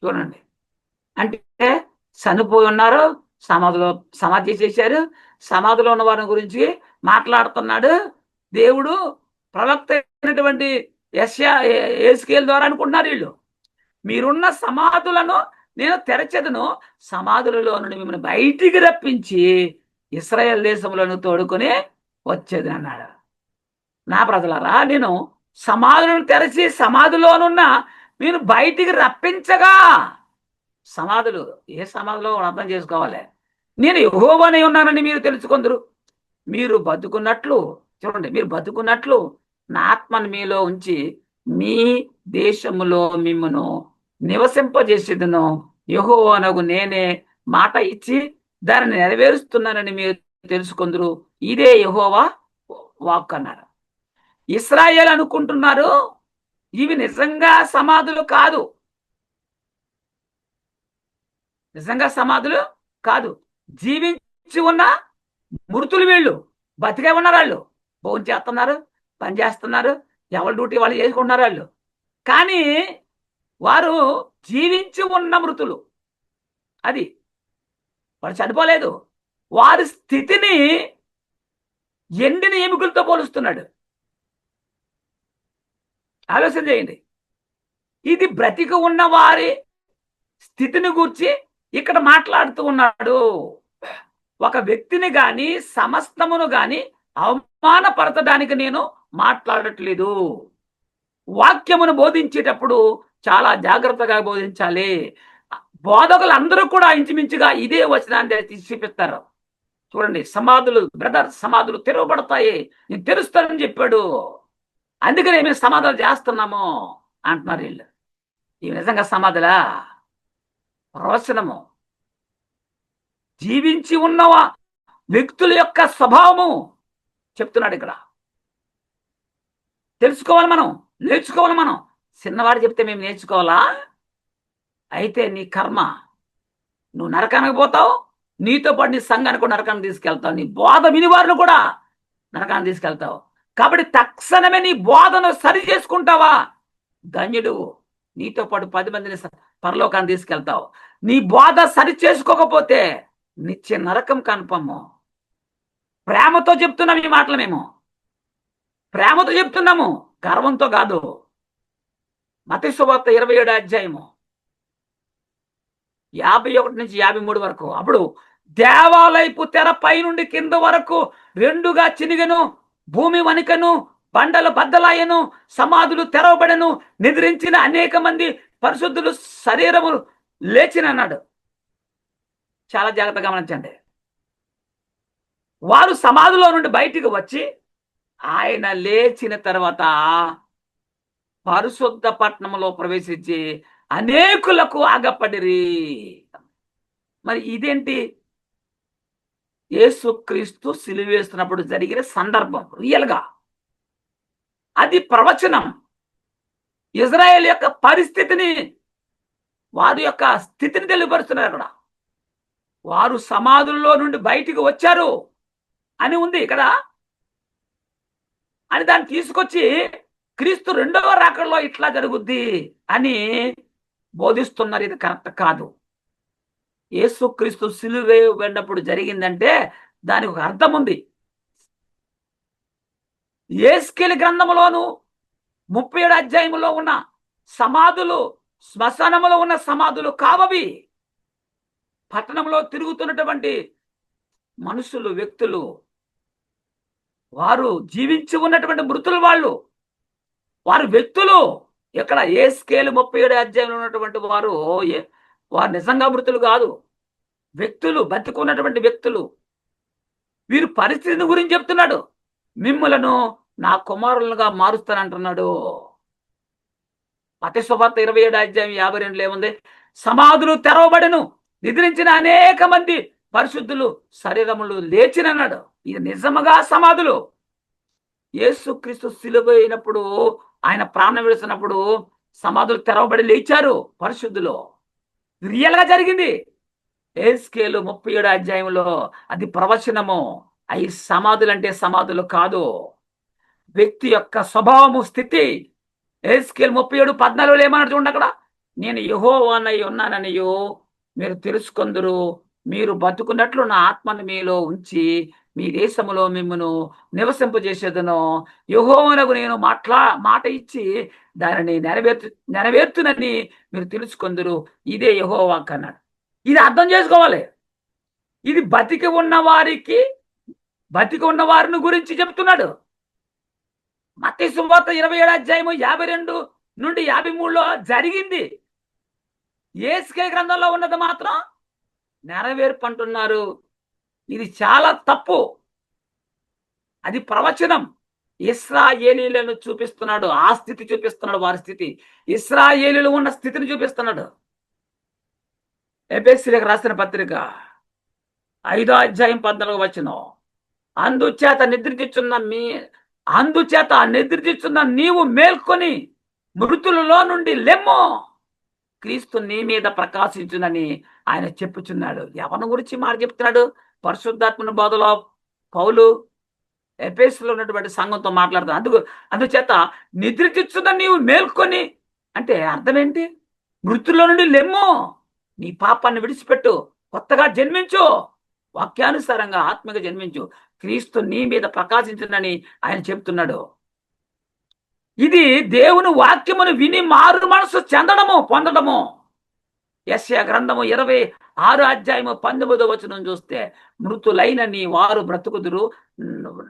చూడండి, అంటే చనిపోయి ఉన్నారు, సమాధి చేశారు. సమాధిలో ఉన్న వారి గురించి మాట్లాడుతున్నాడు దేవుడు. ప్రవక్త అయినటువంటి యేస్కేలు ద్వారా అనుకుంటున్నారు వీళ్ళు. మీరున్న సమాధులను నేను తెరచెదను, సమాధులలో నుండి మిమ్మల్ని బయటికి రప్పించి ఇశ్రాయేల్ దేశంలోనికి తోడుకొని వచ్చేది అన్నాడు. నా ప్రజలారా, నేను సమాధులను తెరచి సమాధిలోనున్న నేను బయటికి రప్పించగా, సమాధులు ఏ సమాధిలో అర్థం చేసుకోవాలి, నేను యెహోవానై ఉన్నానని మీరు తెలుసుకొందురు. మీరు బతుకున్నట్లు, చూడండి, మీరు బతుకున్నట్లు నా ఆత్మను మీలో ఉంచి మీ దేశములో మిమ్మను నివసింపజేసేదను. యెహోవానగు నేనే మాట ఇచ్చి దానిని నెరవేరుస్తున్నానని మీరు తెలుసుకొందురు. ఇదే యెహోవా వాక్ అన్నారు. ఇశ్రాయేల్ అనుకుంటున్నారు ఇవి నిజంగా సమాధులు కాదు, జీవించి ఉన్న మృతులు వీళ్ళు. బతికే ఉన్నారు వాళ్ళు, భోజనం చేస్తున్నారు, పని చేస్తున్నారు, ఎవరి డ్యూటీ వాళ్ళు చేసుకుంటున్నారు వాళ్ళు. కానీ వారు జీవించి ఉన్న మృతులు. అది వాడు చనిపోలేదు. వారి స్థితిని ఎండిన ఎముకలతో పోలుస్తున్నాడు. ఆలోచన చేయండి. ఇది బ్రతికి ఉన్న వారి స్థితిని గూర్చి ఇక్కడ మాట్లాడుతూ ఉన్నాడు. ఒక వ్యక్తిని గాని సమస్తమును గాని అవమానపరచడానికి నేను మాట్లాడట్లేదు. వాక్యమును బోధించేటప్పుడు చాలా జాగ్రత్తగా బోధించాలి. బోధకులు అందరూ కూడా ఇంచుమించుగా ఇదే వచనాన్ని చూపిస్తారు. చూడండి, సమాధులు తెరవబడతాయి, నేను తెరుస్తానని చెప్పాడు. అందుకనే మేము సమాధానం చేస్తున్నాము అంటున్నారు వీళ్ళు. ఇవి నిజంగా సమాధులా? ప్రవచనము. జీవించి ఉన్న వ్యక్తుల యొక్క స్వభావము చెప్తున్నాడు ఇక్కడ. తెలుసుకోవాలి మనం, నేర్చుకోవాలి మనం. చిన్నవాడు చెప్తే మేము నేర్చుకోవాలా? అయితే నీ కర్మ, నువ్వు నరకానికి పోతావు, నీతో పాటు నీ సంఘానికి కూడా నరకానికి తీసుకెళ్తావు, నీ బోధ వినివారిని కూడా నరకానికి తీసుకెళ్తావు. కాబట్టి తక్షణమే నీ బోధను సరి చేసుకుంటావా, ధన్యుడు. నీతో పాటు 10 మందిని పరలోకాన్ని తీసుకెళ్తావు. నీ బోధ సరి చేసుకోకపోతే నిత్య నరకం కన్ఫర్మ్. ప్రేమతో చెప్తున్నాం ఈ మాటలు, మేము ప్రేమతో చెప్తున్నాము, గర్వంతో కాదు. మత్తయి సువార్త 27వ అధ్యాయము 51 నుంచి 53 వరకు. అప్పుడు దేవాలయపు తెర పై నుండి కింద వరకు 2గా చినిగెను, భూమి వణికెను, బండలు బద్దలాయెను, సమాధులు తెరవబడెను, నిద్రించిన అనేక మంది పరిశుద్ధులు శరీరములు లేచినన్నాడు. చాలా జాగ్రత్తగా గమనించండి. వారు సమాధిలో నుండి బయటికి వచ్చి ఆయన లేచిన తర్వాత పరిశుద్ధ పట్టణంలో ప్రవేశించి అనేకులకు ఆగపడిరి. మరి ఇదేంటి? యేసుక్రీస్తు సిలువ వేస్తున్నప్పుడు జరిగిన సందర్భం. రియల్గా అది ప్రవచనం. ఇజ్రాయేల్ యొక్క పరిస్థితిని, వారి యొక్క స్థితిని తెలియపరుస్తున్నారు అక్కడ. వారు సమాధుల్లో నుండి బయటికి వచ్చారు అని ఉంది ఇక్కడ, అని దాన్ని తీసుకొచ్చి క్రీస్తు రెండవ రాకడలో ఇట్లా జరుగుద్ది అని బోధిస్తున్నారు. ఇది కరెక్ట్ కాదు. యేసు క్రీస్తు సిలువ వేయబడినప్పుడు జరిగిందంటే దానికి ఒక అర్థం ఉంది. యేస్కేలు గ్రంథములోను 37 అధ్యాయములో ఉన్న సమాధులు శ్మశానములో ఉన్న సమాధులు కావవి. పట్టణంలో తిరుగుతున్నటువంటి మనుషులు, వ్యక్తులు, వారు జీవించి ఉన్నటువంటి మృతులు, వారు వ్యక్తులు. ఇక్కడ యేస్కేలు 37 అధ్యాయంలో ఉన్నటువంటి వారు నిజంగా మృతులు కాదు, వ్యక్తులు, బతికున్నటువంటి వ్యక్తులు. వీరు పరిస్థితిని గురించి చెప్తున్నాడు. మిమ్ములను నా కుమారులుగా మారుస్తానంటున్నాడు. మత్తయి సువార్త 27 అధ్యాయం 52 ఏముంది? సమాధులు తెరవబడెను, నిద్రించిన అనేక మంది పరిశుద్ధులు శరీరములు లేచినన్నాడు. ఇది నిజముగా సమాధులు. యేసుక్రీస్తు సిలువ అయినప్పుడు, ఆయన ప్రాణం విడిచినప్పుడు సమాధులు తెరవబడి లేచారు పరిశుద్ధులు. రియల్ గా జరిగింది. యేస్కేలు 37 అధ్యాయంలో అది ప్రవచనము. అవి సమాధులు అంటే సమాధులు కాదు, వ్యక్తి యొక్క స్వభావము, స్థితి. యేస్కేలు 37:14 ఏమన్నా చూడండి అక్కడ. నేను యెహోవానై ఉన్నాననియు మీరు తెలుసుకొందురు, మీరు బతుకున్నట్లు నా ఆత్మను మీలో ఉంచి మీ దేశములో మిమ్మను నివసింపజేసేదను. యెహోవానకు నేను మాట ఇచ్చి దానిని నెరవేర్తునని మీరు తెలుసుకొందురు. ఇదే యెహోవా అన్నాడు. ఇది అర్థం చేసుకోవాలి. ఇది బతికి ఉన్న వారిని గురించి చెప్తున్నాడు. మత్తయి సువార్త 27 అధ్యాయము 52 నుండి 53లో జరిగింది. యేస్కేలు గ్రంథంలో ఉన్నది మాత్రం నెరవేర్పు అంటున్నారు. ఇది చాలా తప్పు. అది ప్రవచనం. ఇశ్రాయేలీయులను చూపిస్తున్నాడు, ఆ స్థితి చూపిస్తున్నాడు, వారి స్థితి. ఇశ్రాయేలీయులు ఉన్న స్థితిని చూపిస్తున్నాడు. ఎఫెసీయులకు రాసిన పత్రిక 5వ అధ్యాయం 14వ వచనం. అందుచేత నిద్రించుచున్న నీవు మేల్కొని మృతులలో నుండి లెమ్ము, క్రీస్తు నీ మీద ప్రకాశించునని ఆయన చెప్పుచున్నాడు. ఎవరి గురించి మాట చెప్తున్నాడు? పరిశుద్ధాత్మని బోధలో పౌలు ఎఫెసులో ఉన్నటువంటి సంఘంతో మాట్లాడుతున్నాడు. అందుచేత నిద్రించుచున్న నీవు మేల్కొని అంటే అర్థం ఏంటి? మృతుల్లో నుండి లెమ్ము, నీ పాపాన్ని విడిచిపెట్టు, కొత్తగా జన్మించు, వాక్యానుసారంగా ఆత్మగా జన్మించు, క్రీస్తు నీ మీద ప్రకాశించునని ఆయన చెప్తున్నాడు. ఇది దేవుని వాక్యమును విని మారు మనసు పొందడము. యెషయా గ్రంథము 26 అధ్యాయము 19వ వచనం చూస్తే, మృతులైన నీ వారు బ్రతుకుదురు,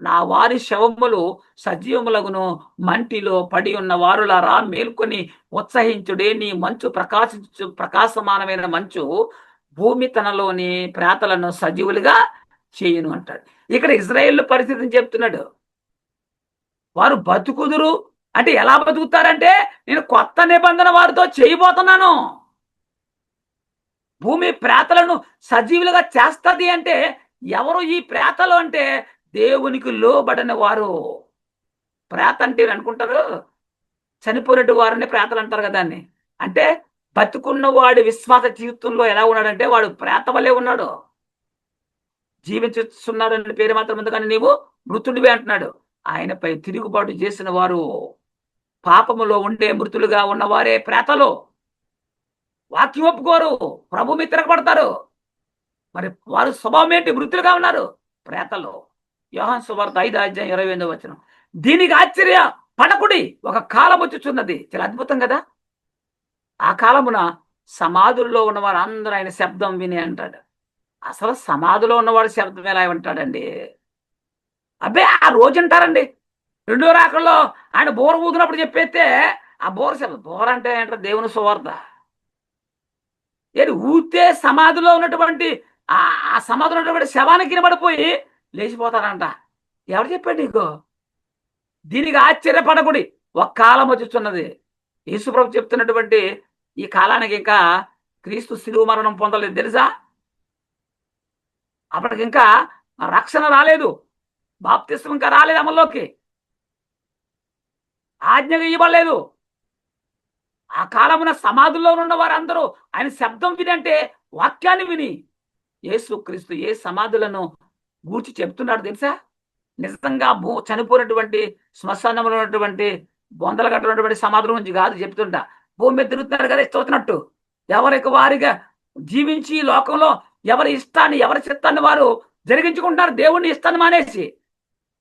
నా వారి శవములు సజీవములగును, మంటిలో పడి ఉన్న వారులారా మేల్కొని ఉత్సహించుడే, నీ మంచు ప్రకాశమానమైన మంచు భూమి తనలోని ప్రేతలను సజీవులుగా చేయును అంటాడు. ఇక్కడ ఇజ్రాయేల్ పరిస్థితిని చెప్తున్నాడు. వారు బతుకుదురు అంటే ఎలా బతుకుతారంటే, నేను కొత్త నిబంధన వారితో చేయబోతున్నాను, భూమి ప్రేతలను సజీవులుగా చేస్తుంది అంటే ఎవరు ఈ ప్రేతలు అంటే దేవునికి లోబడని వారు. ప్రేత అంటే అనుకుంటారు చనిపోయినట్టు వారిని ప్రేతలు అంటారు కదా. అంటే బతుకున్న వాడి విశ్వాస జీవితంలో ఎలా ఉన్నాడంటే వాడు ప్రేత వలె ఉన్నాడు, జీవించుతున్నాడు అనే పేరు మాత్రం ఉంది, కానీ నీవు మృతుడివే అంటున్నాడు. ఆయనపై తిరుగుబాటు చేసిన వారు, పాపములో ఉండే మృతులుగా ఉన్నవారే ప్రేతలు. వాక్యం ఒప్పుకోరు, ప్రభు మీద తిరగబడతారు. మరి వారు స్వభావం ఏంటి? మృతులుగా ఉన్నారు, ప్రేతలు. యోహాను సువార్త 5వ అధ్యాయం 28వ వచనం. దీనికి ఆశ్చర్య పడకుడి, ఒక కాలం వచ్చుచున్నది. చాలా అద్భుతం కదా. ఆ కాలమున సమాధుల్లో ఉన్నవారు అందరూ ఆయన శబ్దం విని అంటాడు. అసలు సమాధిలో ఉన్నవాడు శబ్దం ఎలా వింటాడండి? అబ్బే ఆ రోజు అంటారండి. రెండో రాకల్లో ఆయన బోర ఊదినప్పుడు చెప్పేస్తే ఆ బోర శబ్దం. బోర అంటే ఏంటంటే దేవుని సువార్త. ఊతే సమాధిలో ఉన్నటువంటి ఆ సమాధిలో ఉన్నటువంటి శవానికి వినబడిపోయి లేచిపోతారంట. ఎవరు చెప్పాడు నీకు? దీనికి ఆశ్చర్యపడకుడి, ఒక కాలం వచ్చుచున్నది. యేసుప్రభు చెప్తున్నటువంటి ఈ కాలానికి ఇంకా క్రీస్తు శిలువ మరణం పొందలేదు తెలుసా? అప్పటికి ఇంకా రక్షణ రాలేదు, బాప్తిస్మం ఇంకా రాలేదు, అమల్లోకి ఆజ్ఞగా ఇవ్వలేదు. ఆ కాలమున సమాధుల్లో ఉన్న వారందరూ ఆయన శబ్దం విని, అంటే వాక్యాన్ని విని యేసుక్రీస్తు ఏ సమాధులను గూర్చి చెప్తున్నాడు తెలుసా? నిజంగా చనిపోయినటువంటి శ్మశానంలో ఉన్నటువంటి బొందలు కట్టినటువంటి సమాధుల గురించి కాదు చెప్తుంటా. భూమి మీద తిరుగుతున్నారు కదా ఇష్టం వచ్చినట్టు, ఎవరికి వారిగా జీవించి ఈ లోకంలో ఎవరి ఇష్టాన్ని, ఎవరి చిత్తాన్ని వారు జరిగించుకుంటారు, దేవుణ్ణి ఇష్టాన్ని మానేసి.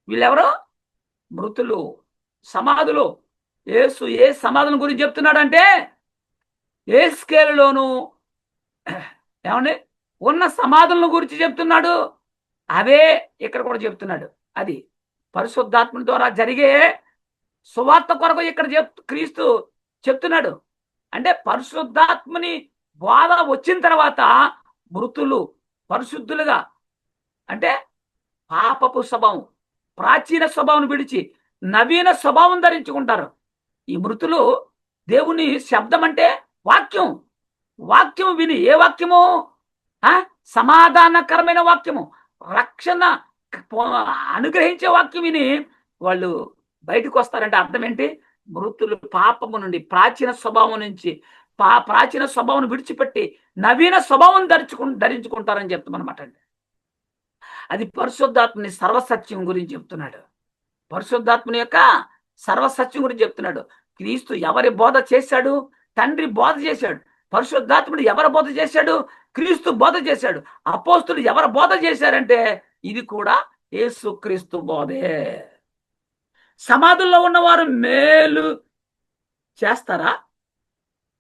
వీళ్ళెవరో మృతులు, సమాధులు. యేసు ఏ సమాధుల గురించి చెప్తున్నాడంటే యేస్కేలులోను ఏమండి ఉన్న సమాధులను గురించి చెప్తున్నాడు. అవే ఇక్కడ కూడా చెప్తున్నాడు. అది పరిశుద్ధాత్మ ద్వారా జరిగే సువార్త కొరకు ఇక్కడ క్రీస్తు చెప్తున్నాడు. అంటే పరిశుద్ధాత్మని బోధ వచ్చిన తర్వాత మృతులు పరిశుద్ధులుగా, అంటే పాపపు స్వభావం, ప్రాచీన స్వభావం విడిచి నవీన స్వభావం ధరించుకుంటారు. ఈ మృతులు దేవుని శబ్దం అంటే వాక్యం. వాక్యం విని, ఏ వాక్యము? సమాధానకరమైన వాక్యము, రక్షణ అనుగ్రహించే వాక్యం విని వాళ్ళు బయటకు వస్తారంటే అర్థం ఏంటి? మృతులు పాపము నుండి, ప్రాచీన స్వభావం నుంచి, ప్రాచీన స్వభావం విడిచిపెట్టి నవీన స్వభావం ధరించుకుంటారని చెప్తామన్నమాట అండి. అది పరిశుద్ధాత్మని సర్వసత్యం గురించి చెప్తున్నాడు. పరిశుద్ధాత్మని యొక్క సర్వసత్యం గురించి చెప్తున్నాడు. క్రీస్తు ఎవరి బోధ చేశాడు? తండ్రి బోధ చేశాడు. పరిశుద్ధాత్ముడు ఎవరి బోధ చేశాడు? క్రీస్తు బోధ చేశాడు. అపోస్తులు ఎవరు బోధ చేశారంటే ఇది కూడా యేసుక్రీస్తు బోధే. సమాధుల్లో ఉన్నవారు మేలు చేస్తారా?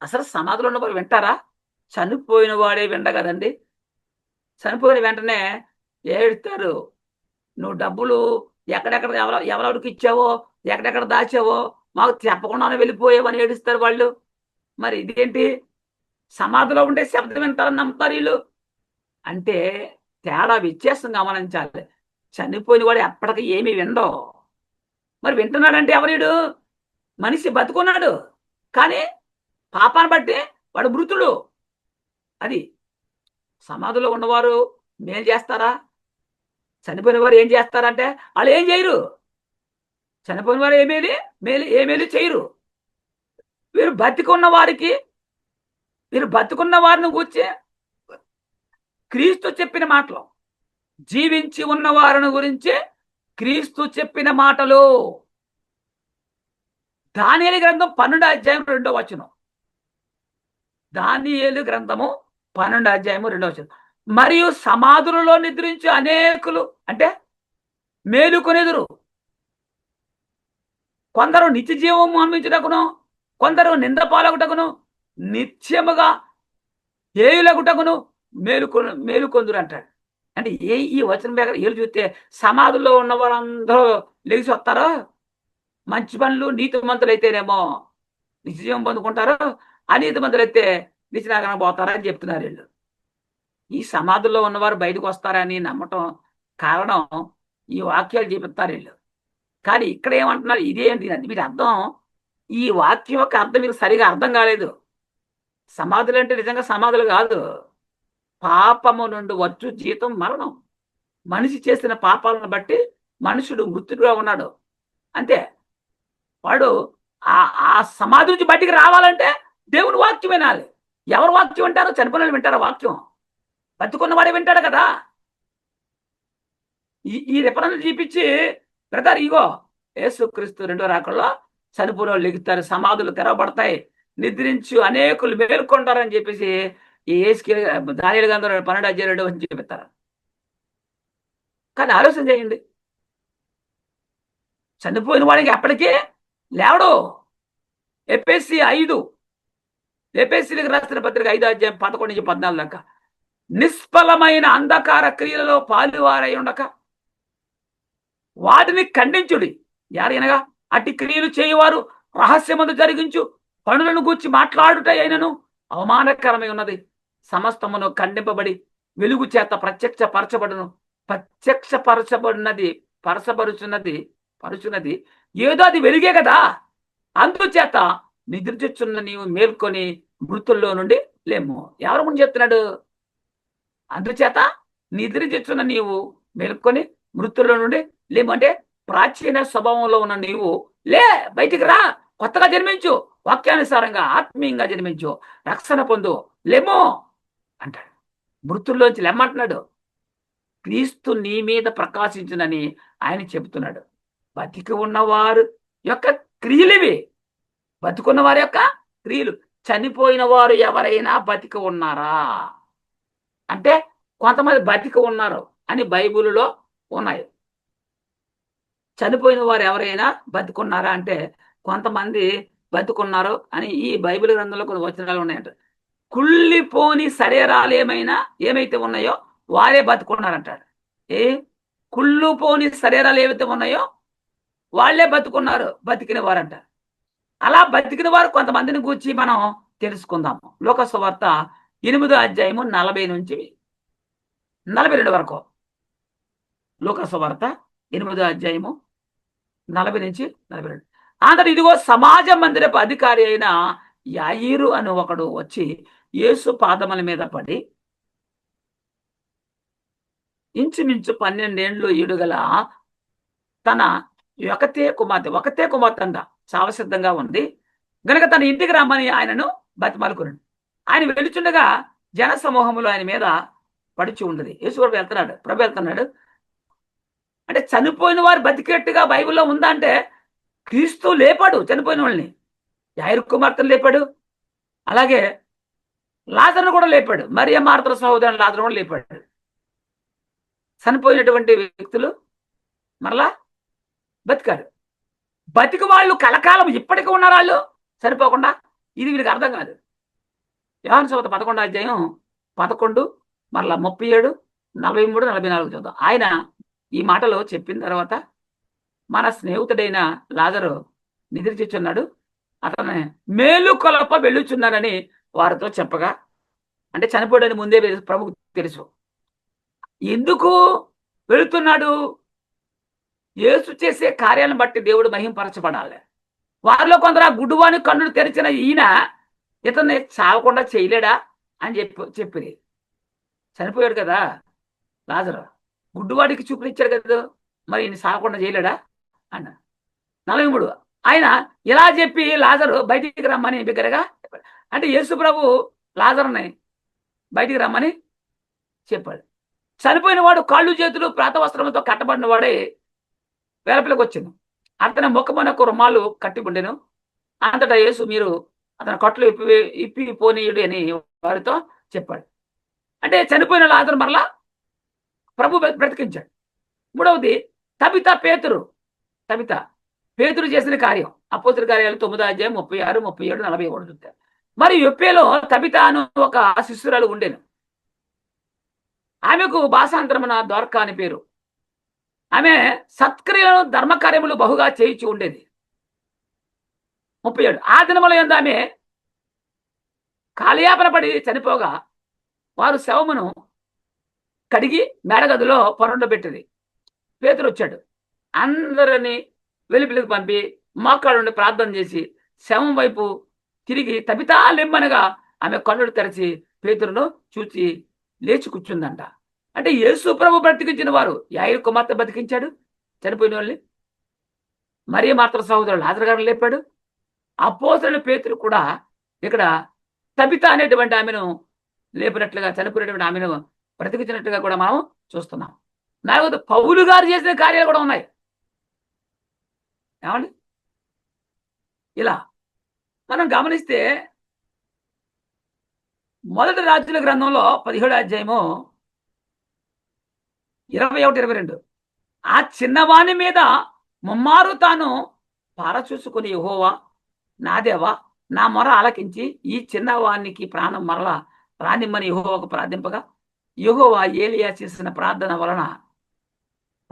అసలు సమాధిలో ఉన్నవారు వింటారా? చనిపోయిన వాడే విండ కదండి. చనిపోయిన వెంటనే ఏడుస్తారు. నువ్వు డబ్బులు ఎక్కడెక్కడ ఎవరెవరికి ఇచ్చావో, ఎక్కడెక్కడ దాచావో మాకు చెప్పకుండానే వెళ్ళిపోయావని ఏడుస్తారు వాళ్ళు. మరి ఇదేంటి? సమాధిలో ఉండే శబ్దం వింటారని నమ్ముతారు వీళ్ళు. అంటే తేడా, వ్యత్యాసం గమనించాలి. చనిపోయిన వాడు ఎప్పటికీ ఏమి విండో. మరి వింటున్నాడంటే ఎవరీడు? మనిషి బతుకున్నాడు, కానీ పాపాన్ని బట్టి వాడు మృతుడు. అది సమాధిలో ఉన్నవారు మేలు చేస్తారా? చనిపోయిన వారు ఏం చేస్తారంటే వాళ్ళు ఏం చేయరు. చనిపోయిన వారు ఏమేలి చేయరు. వీరు బతికున్న వారిని గురించి క్రీస్తు చెప్పిన మాటలు, జీవించి ఉన్న వారిని గురించి క్రీస్తు చెప్పిన మాటలు. దానియేలు గ్రంథం 12వ అధ్యాయం 2వ వచనం. దానియేలు గ్రంథము 12వ అధ్యాయము 2వ వచనం. మరియు సమాధులలో నిద్రించు అనేకులు, అంటే మేలుకొనెదురు. కొందరు నిత్య జీవము అనుభవించుటకును, కొందరు నింద పాలగుటకును, నిత్యముగా ఏయులగుటకును మేలుకొందురు అంటాడు. అంటే ఈ వచనం దగ్గర ఏళ్ళు చూస్తే సమాధుల్లో ఉన్న వాళ్ళందరూ లేచి వస్తారో, మంచి పనులు నీతిమంతులు అయితేనేమో నిత్యజీవం పొందుకుంటారు, అనీతిమంతులు అయితే నిత్యనరకానికి పోతారా అని చెప్తున్నారు వీళ్ళు. ఈ సమాధుల్లో ఉన్నవారు బయటకు వస్తారని నమ్మటం కారణం ఈ వాక్యాలు చెప్తారు వీళ్ళు. కానీ ఇక్కడ ఏమంటున్నారు? ఇదేంటి అంటే మీరు అర్థం, ఈ వాక్యం యొక్క అర్థం మీకు సరిగా అర్థం కాలేదు. సమాధులు అంటే నిజంగా సమాధులు కాదు. పాపము నుండి వచ్చు జీతం మరణం. మనిషి చేసిన పాపాలను బట్టి మనుషుడు మృతుడుగా ఉన్నాడు. అంతే. వాడు ఆ సమాధి నుంచి బయటికి రావాలంటే దేవుని వాక్యం వినాలి. ఎవరు వాక్యం వింటారో? చనిపోయిన వింటారా వాక్యం? బతుకున్నవాడే వింటాడు కదా. ఈ రిఫరెన్స్ చూపించి, బ్రదర్ ఇగో యేసుక్రీస్తు రెండో రాకల్లో చనిపోయిన వాళ్ళు లెగుతారు, సమాధులు తెరవబడతాయి, నిద్రించు అనేకులు మేల్కొంటారని చెప్పేసి ఈ దానియేలు గ్రంథం 12వ అధ్యాయం అని చెప్తారు. కానీ ఆలోచన చేయండి, చనిపోయిన వాడికి ఎప్పటికీ లేవడు. ఎఫెసీయులకు రాసిన పత్రిక 5వ అధ్యాయం 11 నుంచి 14 దాకా. నిష్ఫలమైన అంధకార క్రియలలో పాలువారై ఉండక వాటిని ఖండించుడి. యారనగా అట్టి క్రియలు చేయువారు రహస్యమందు జరిగించు పనులను గూర్చి మాట్లాడుట అయినను అవమానకరమై ఉన్నది. సమస్తమును ఖండింపబడి వెలుగు చేత పరచబరుచున్నది ఏదో అది వెలుగే కదా. అందుచేత నిద్రించుచున్న నీవు మేల్కొని మృతుల్లో నుండి లేము. ఎవరి గురించి చెప్తున్నాడు? అందుచేత నిద్రించుచున్న నీవు మేల్కొని మృతుల్లో నుండి లేము. అంటే ప్రాచీన స్వభావంలో ఉన్న నీవు లే, బయటికి రా. కొత్తగా జన్మించు, వాక్యానుసారంగా ఆత్మీయంగా జన్మించు, రక్షణ పొందు, లెమ్మో అంటాడు. మృతుల్లోంచి లెమ్మంటున్నాడు. క్రీస్తు నీ మీద ప్రకాశించునని ఆయన చెబుతున్నాడు. బతికి ఉన్నవారు యొక్క క్రియలివి. బతికున్న వారి యొక్క క్రియలు. చనిపోయిన వారు ఎవరైనా బతికి ఉన్నారా అంటే కొంతమంది బతికి ఉన్నారు అని బైబిల్లో ఉన్నాయి. చనిపోయిన వారు ఎవరైనా బతికున్నారా అంటే కొంతమంది బతికున్నారు అని ఈ బైబిల్ గ్రంథంలో కొన్ని వచనాలు ఉన్నాయంట. కుళ్ళిపోని శరీరాలు ఏమైతే ఉన్నాయో వారే బతుకున్నారంటాడు. కుళ్ళిపోని శరీరాలు ఏవైతే ఉన్నాయో వాళ్ళే బతుకున్నారు, బతికిన వారంట. అలా బతికిన వారు కొంతమందిని గూర్చి మనం తెలుసుకుందాము. లోక సువార్త 8వ అధ్యాయము 40 నుంచి 42 వరకు. లోక సువార్త 8వ అధ్యాయము 40 నుంచి 42. అంతటి ఇదిగో సమాజ మందిరపు అధికారి అయిన యాయిరు అని ఒకడు వచ్చి యేసు పాదముల మీద పడి, ఇంచుమించు 12 ఏండ్లు ఈడుగల తన ఒకతే కుమార్తె అంట చావసిద్ధంగా ఉంది గనక తన ఇంటికి రమ్మని ఆయనను బతిమాలుకున్నాడు. ఆయన వెళుచుండగా జన సమూహములు ఆయన మీద పడిచి ఉండదు. యేసు ప్రభు వెళ్తున్నాడు. అంటే చనిపోయిన వారు బతికేట్టుగా బైబిల్లో ఉందా అంటే క్రీస్తు లేపాడు చనిపోయిన వాళ్ళని. యాయిరు కుమార్తెను లేపాడు, అలాగే లాజరును కూడా లేపాడు. మరియ మార్తల సహోదరుని లాజరు కూడా లేపాడు. చనిపోయినటువంటి వ్యక్తులు మరలా బతికారు. బతికి వాళ్ళు కలకాలం ఇప్పటికీ ఉన్నారు, వాళ్ళు సరిపోకుండా. ఇది వీళ్ళకి అర్థం కాదు. యోహాను సువార్త 11వ అధ్యాయం 11 మరలా 37, 43, 44 చూద్దాం. ఆయన ఈ మాటలు చెప్పిన తర్వాత మన స్నేహితుడైన లాజరు నిద్రించుచున్నాడు, అతను మేలుకొలప వెళ్ళుచున్నారని వారితో చెప్పగా, అంటే చనిపోయాడని ముందే ప్రభుకు తెలుసు. ఎందుకు వెళుతున్నాడు? యేసు చేసే కార్యాలను బట్టి దేవుడు మహింపరచబడాలి. వారిలో కొందరు ఆ గుడ్డువాని కన్నులు తెరిచిన ఈయన ఇతన్ని చావకుండా చేయలేడా అని చెప్పింది. చనిపోయాడు కదా లాజరు, గుడ్డువాడికి చూపునిచ్చాడు కదా, మరి ఈయన చావకుండా చేయలేడా అన్న. 43 ఆయన ఇలా చెప్పి లాజరు బయటికి రమ్మని బిగ్గరగా చెప్పాడు. అంటే యేసు ప్రభు లాజరుని బయటికి రమ్మని చెప్పాడు. చనిపోయిన వాడు కాళ్ళు చేతులు ప్రాత వస్త్రంతో కట్టబడిన వాడే వేలపిల్లకి వచ్చింది. అతని ముఖమునకు రుమాలు కట్టి ఉండెను. అంతటా యేసు మీరు అతని కట్లు ఇప్పి పోనీయుడు అని వారితో చెప్పాడు. అంటే చనిపోయిన లాజరు మరలా ప్రభు బ్రతికించాడు. మూడవది పేతురు చేసిన కార్యం. అపోస్తలుల కార్యాలు 9వ అధ్యాయం 36, 37, 41 చూస్తారు. మరి యొప్పేలో తబిత అను ఒక శిష్యురాలు ఉండేను. ఆమెకు భాషాంతరమున దోర్కా అని పేరు. ఆమె సత్క్రియలను ధర్మకార్యములు బహుగా చేయించి ఉండేది. 37 ఆ దినముల యందు ఆమె కాలయాపన పడి చనిపోగా వారు శవమును కడిగి మేడగదిలో పొరండబెట్టింది. పేతురు వచ్చాడు. అందరినీ వెలుపలికి పంపి మోకాళ్ళుండి ప్రార్థన చేసి శవం వైపు తిరిగి తబితా లెమ్మనగా ఆమె కన్నులు తెరచి పేతురును చూచి లేచి కూర్చుందంట. అంటే యేసు ప్రభు బ్రతికించిన వారు యాయిరు కుమార్తె బతికించాడు చనిపోయిన వాళ్ళని. మరియ మార్తల సహోదరుడు లాజరు గారిని లేపాడు. అపోస్తలుడైన పేతురు కూడా ఇక్కడ తబిత అనేటువంటి ఆమెను లేపినట్లుగా, చనిపోయినటువంటి ఆమెను బ్రతికించినట్టుగా కూడా మనం చూస్తున్నాం. నాలుగోది పౌలు గారు చేసిన కార్యాలు కూడా ఉన్నాయి. ఏమండి? ఇలా మనం గమనిస్తే మొదటి రాజుల గ్రంథంలో 17వ అధ్యాయము 21, 22 ఆ చిన్నవాని మీద ముమ్మారు తాను పారచూసుకుని యెహోవా నా దేవా నా మొర ఆలకించి ఈ చిన్నవానికి ప్రాణం మరలా రానిమ్మని యెహోవాకు ప్రార్థింపగా యెహోవా ఏలియా చేసిన ప్రార్థన వలన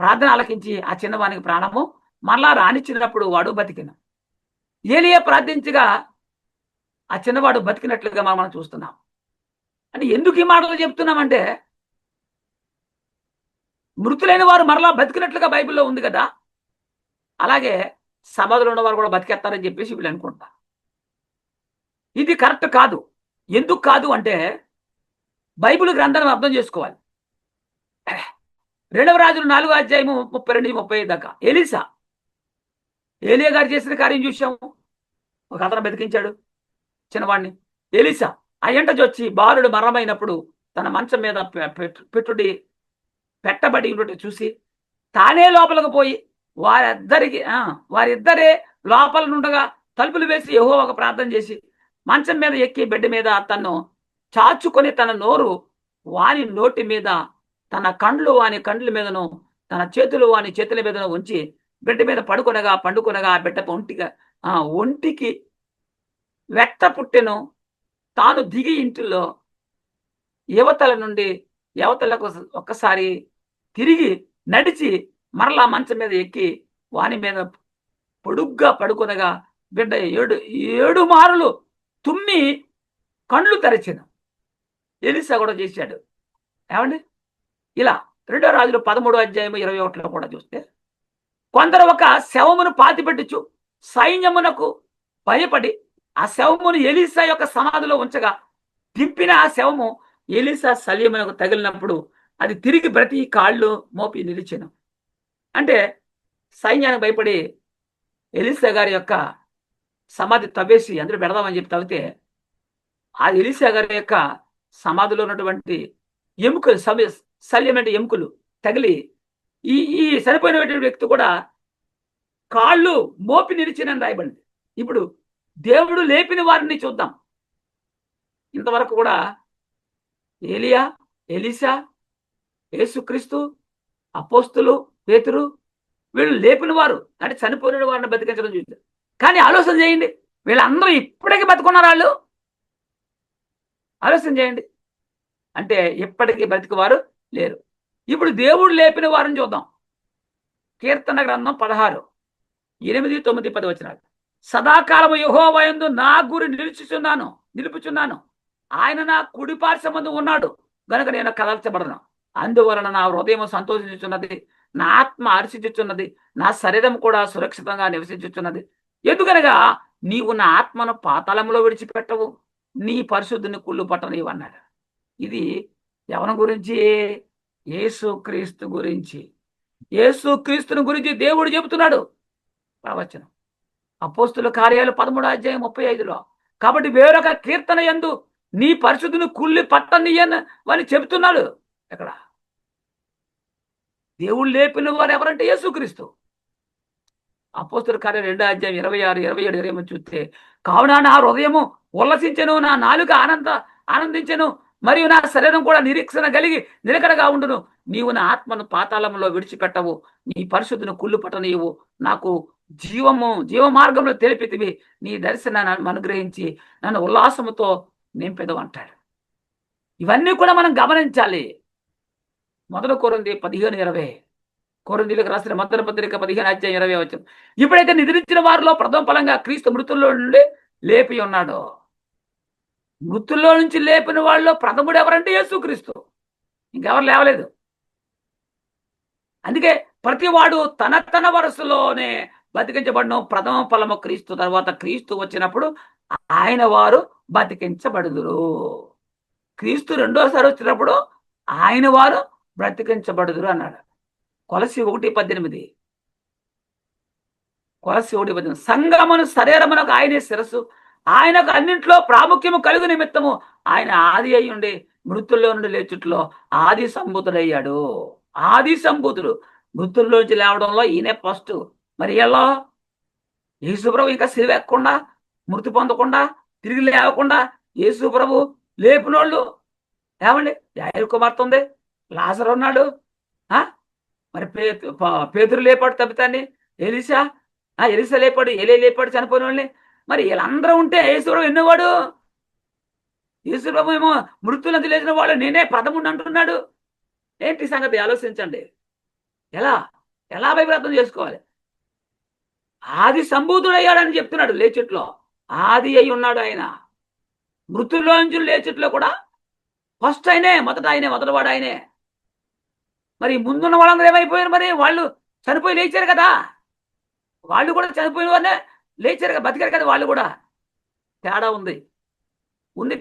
ప్రార్థన ఆలకించి ఆ చిన్నవానికి ప్రాణము మరలా రానిచ్చినప్పుడు వాడు బతికిన. ఏలియా ప్రార్థించగా ఆ చిన్నవాడు బతికినట్లుగా మనం చూస్తున్నాం. అంటే ఎందుకు ఈ మాటలు చెప్తున్నామంటే మృతులైన వారు మరలా బతికినట్లుగా బైబిల్లో ఉంది కదా, అలాగే సమాధిలో ఉన్నవారు కూడా బతికేస్తారని చెప్పేసి వీళ్ళు అనుకుంటా. ఇది కరెక్ట్ కాదు. ఎందుకు కాదు అంటే బైబిల్ గ్రంథాన్ని అర్థం చేసుకోవాలి. 2వ రాజులు 4వ అధ్యాయము 32, 35 దాకా ఎలీయా గారు చేసిన కార్యం చూసాము. ఒక అతను బతికించాడు చిన్నవాడిని. ఎలీసా ఆ ఎంట వచ్చి బాలుడు మరణమైనప్పుడు తన మంచం మీద పెట్టుడి పెట్టబడి ఉన్నట్టు చూసి తానే లోపలికి పోయి వారిద్దరే లోపల నుండగా తలుపులు వేసి యెహోవాకు ప్రార్థన చేసి మంచం మీద ఎక్కి బెడ్ మీద తను చాచుకొని తన నోరు వాని నోటి మీద, తన కండ్లు వాని కండ్ల మీదను, తన చేతులు వాని చేతుల మీదను ఉంచి బిడ్డ మీద పండుకొనగా బిడ్డ ఒంటికి వెట్ట పుట్టెను. తాను దిగి ఇంటిలో యువతల నుండి యువతలకు ఒక్కసారి తిరిగి నడిచి మరలా మంచం మీద ఎక్కి వాని మీద పొడుగ్గా పడుకొనగా బిడ్డ 7 మారులు తుమ్మి కండ్లు తెరచెను. ఎలీసా కూడా చేశాడు. ఏమండి? ఇలా 2 రాజులు 13:21 కూడా చూస్తే కొందరు ఒక శవమును పాతిపెట్టుచు సైన్యమునకు భయపడి ఆ శవమును ఎలీసా యొక్క సమాధిలో ఉంచగా దింపిన ఆ శవము ఎలీసా శల్యమునకు తగిలినప్పుడు అది తిరిగి బ్రతి కాళ్ళు మోపి నిలిచెను. అంటే సైన్యానికి భయపడి ఎలీసా గారి యొక్క సమాధి తవ్వేసి అందులో పెడదామని చెప్పి తవ్వితే ఆ ఎలీసా గారి యొక్క సమాధిలో ఉన్నటువంటి ఎముకలు శల్యమైన ఎముకలు తగిలి ఈ చనిపోయినటువంటి వ్యక్తి కూడా కాళ్ళు మోపి నిలిచినని రాయబడింది. ఇప్పుడు దేవుడు లేపిన వారిని చూద్దాం. ఇంతవరకు కూడా ఏలియా, ఎలీసా, యేసుక్రీస్తు, అపోస్తులు, పేతురు వీళ్ళు లేపిన వారు అంటే చనిపోయిన వారిని బతికించడం చూశారు. కానీ ఆలోచన చేయండి, వీళ్ళందరూ ఇప్పటికీ బతుకున్నారు. వాళ్ళు ఆలోచన చేయండి, అంటే ఇప్పటికీ బతికివారు లేరు. ఇప్పుడు దేవుడు లేపిన వారిని చూద్దాం. కీర్తన గ్రంథం 16, 8, 9, 10 వచనాలు. సదాకాలము యెహోవా యందు నా గురి నిలుపుచున్నాను. ఆయన నా కుడి పార్శ్వమందు ఉన్నాడు గనుక నేను కదల్చబడను. అందువలన నా హృదయం సంతోషించుచున్నది, నా ఆత్మ హర్షించుచున్నది, నా శరీరం కూడా సురక్షితంగా నివసించుచున్నది. ఎందుకనగా నీవు నా ఆత్మను పాతాళంలో విడిచిపెట్టవు, నీ పరిశుద్ధిని కుళ్ళు పట్టనీవు అన్నాడు. ఇది ఎవరి గురించి? యేసుక్రీస్తు గురించి. యేసుక్రీస్తుని గురించి దేవుడు చెబుతున్నాడు ప్రవచనం. అపోస్తుల కార్యాలు 13:35. కాబట్టి వేరొక కీర్తన యందు నీ పరిశుద్ధిని కుళ్ళి పట్టనీయని అని చెబుతున్నాడు. ఎక్కడ? దేవుడు లేపిన వారు ఎవరంటే యేసుక్రీస్తు. అపోస్తుల కార్యాలు 2:26, 26, 27, 28 చూస్తే కావున నా హృదయము ఉల్లసించెను, నా నాలుక ఆనందించెను, మరియు నా శరీరం కూడా నిరీక్షణ కలిగి నిలకడగా ఉండును. నీవు నా ఆత్మను పాతాళంలో విడిచిపెట్టవు, నీ పరిశుద్ధిని కుళ్ళు పట్టనీయవు, నాకు జీవ మార్గంలో తెలిపితివి, నీ దర్శనాన్ని అనుగ్రహించి నన్ను ఉల్లాసముతో నింపెదవు అంటాడు. ఇవన్నీ కూడా మనం గమనించాలి. 1 కొరింథీ 15:20, కొరింథీయులకు రాసిన మొదటి పత్రిక 15:20. ఇప్పుడైతే నిద్రించిన వారిలో ప్రథమ ఫలంగా క్రీస్తు మృతుల్లో నుండి లేపి ఉన్నాడు. మృతుల్లో నుంచి లేపిన వాళ్ళలో ప్రథముడు ఎవరంటే యేసుక్రీస్తు. ఇంకెవరు లేవలేదు. అందుకే ప్రతివాడు తన వరుసలోనే బతికించబడను. ప్రథమ ఫలము క్రీస్తు, తర్వాత క్రీస్తు వచ్చినప్పుడు ఆయన వారు బతికించబడుదురు. క్రీస్తు రెండోసారి వచ్చినప్పుడు ఆయన వారు బ్రతికించబడుదురు అన్నాడు. కొలసి 1:18. కొలసి 1:18. సంగమును శరీరమునకు ఆయనే శిరస్సు, ఆయనకు అన్నింట్లో ప్రాముఖ్యము కలుగు నిమిత్తము ఆయన ఆది అయి ఉండి మృతుల్లో నుండి లేచుట్లో ఆది సంభూతుడయ్యాడు. ఆది సంభూతుడు. మృతుల్లోంచి లేవడంలో ఈయనే ఫస్ట్. మరి ఎలా? యేసుప్రభు ఇంకా సిలువ ఎక్కకుండా, మృతి పొందకుండా, తిరిగి లేవకుండా యేసుప్రభు లేపినోళ్ళు ఏమండి? యాయిరు కుమార్తె ఉంది, లాజరు ఉన్నాడు, మరి పేతురు లేపాడు తప్పితాన్ని, ఎలీసా లేపాడు, లేపాడు చనిపోయిన వాళ్ళని. మరి వీళ్ళందరూ ఉంటే యేసుప్రభు ఎన్నోవాడు? యేసుప్రభు ఏమో మృతులను లేచిన వాళ్ళు నేనే ప్రథముడిని అంటున్నాడు. ఏంటి సంగతి? ఆలోచించండి. ఎలా బైబిల్ అర్థం చేసుకోవాలి? ఆది సంభూతుడయ్యాడని చెప్తున్నాడు. లేచుట్లో ఆది అయి ఉన్నాడు ఆయన. మృతుల్లో నుంచి లేచుట్లో కూడా ఫస్ట్ ఆయనే, మొదటివాడు ఆయనే. మరి ముందున్న వాళ్ళందరూ ఏమైపోయారు? మరి వాళ్ళు చనిపోయి లేచారు కదా, వాళ్ళు కూడా చనిపోయిన వారినే లేచారు కదా, బతికారు కదా వాళ్ళు కూడా. తేడా ఉంది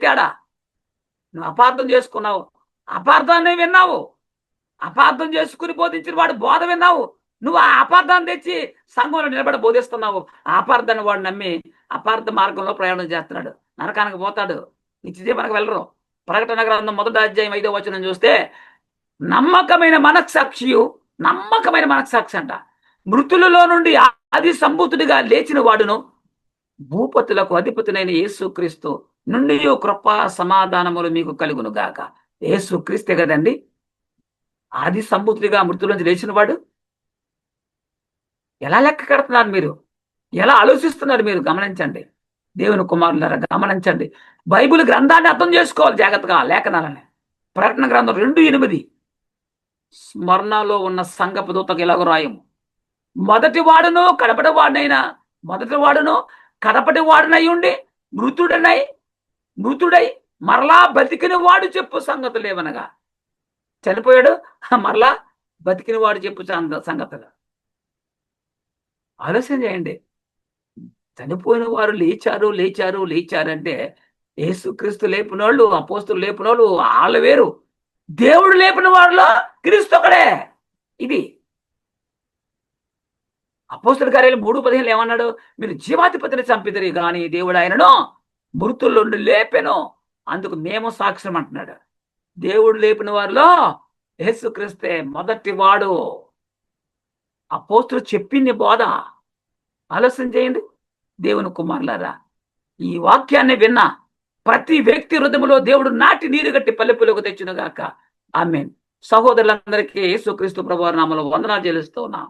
తేడా. నువ్వు అపార్థం చేసుకున్నావు, అపార్థాన్ని విన్నావు, అపార్థం చేసుకుని బోధించిన వాడు బోధ విన్నావు. నువ్వు ఆ అపార్థాన్ని తెచ్చి సంఘంలో నిలబడి బోధిస్తున్నావు. ఆ అపార్థాన్ని వాడు నమ్మి అపార్థ మార్గంలో ప్రయాణం చేస్తున్నాడు, నరకానికి పోతాడు, నిత్యజీవానికి వెళ్ళరు. ప్రకటన గ్రంథం 1వ అధ్యాయం 5వ వచనం చూస్తే నమ్మకమైన మనస్సాక్షి అంట, మృతులలో నుండి ఆది సంభూతుడిగా లేచిన వాడును, భూపతులకు అధిపతినైన యేసుక్రీస్తు నుండి కృప సమాధానములు మీకు కలుగును గాక. యేసుక్రీస్తే కదండి ఆది సంభూతుడిగా మృతుల నుంచి లేచిన వాడు. ఎలా లెక్క కడుతున్నారు మీరు? ఎలా ఆలోచిస్తున్నారు మీరు? గమనించండి దేవుని కుమారులారా, గమనించండి. బైబిల్ గ్రంథాన్ని అర్థం చేసుకోవాలి జాగ్రత్తగా, లేఖనాలని. ప్రకటన గ్రంథం 2:8 స్మరణలో ఉన్న సంగపు దూతకు ఇలాగ రాయము, మొదటి వాడును కడపటి వాడునై ఉండి మృతుడై మరలా బతికిన వాడు చెప్పు సంగతులు ఏమనగా. చనిపోయాడు, మరలా బతికిన వాడు చెప్పు సంగతులు. ఆలోచన చేయండి. చనిపోయిన వారు లేచారంటే యేసుక్రీస్తు లేపినోళ్ళు, అపోస్తులు లేపినోళ్ళు వాళ్ళు వేరు, దేవుడు లేపిన వారిలో క్రీస్తు ఒకడే. ఇది అపోస్తుల కార్యాలు 3:15 ఏమన్నాడు? మీరు జీవాధిపతిని చంపిదిరి కానీ దేవుడు ఆయనను మృతుల్లో నుండి లేపెను, అందుకు మేము సాక్ష్యం అంటున్నాడు. దేవుడు లేపిన వారిలో యేసుక్రీస్తే మొదటి వాడు. అపోస్తులు చెప్పింది బోధ. ఆలోచన చేయండి దేవుని కుమారులారా. ఈ వాక్యాన్ని విన్న ప్రతి వ్యక్తి హృదయంలో దేవుడు నాటి నీరు గట్టి పల్లెపులకు తెచ్చునుగాక. ఆమేన్. సహోదరులందరికీ యేసుక్రీస్తు ప్రభువారి నామములో వందనాలు చెల్లిస్తూ ఉన్నాం.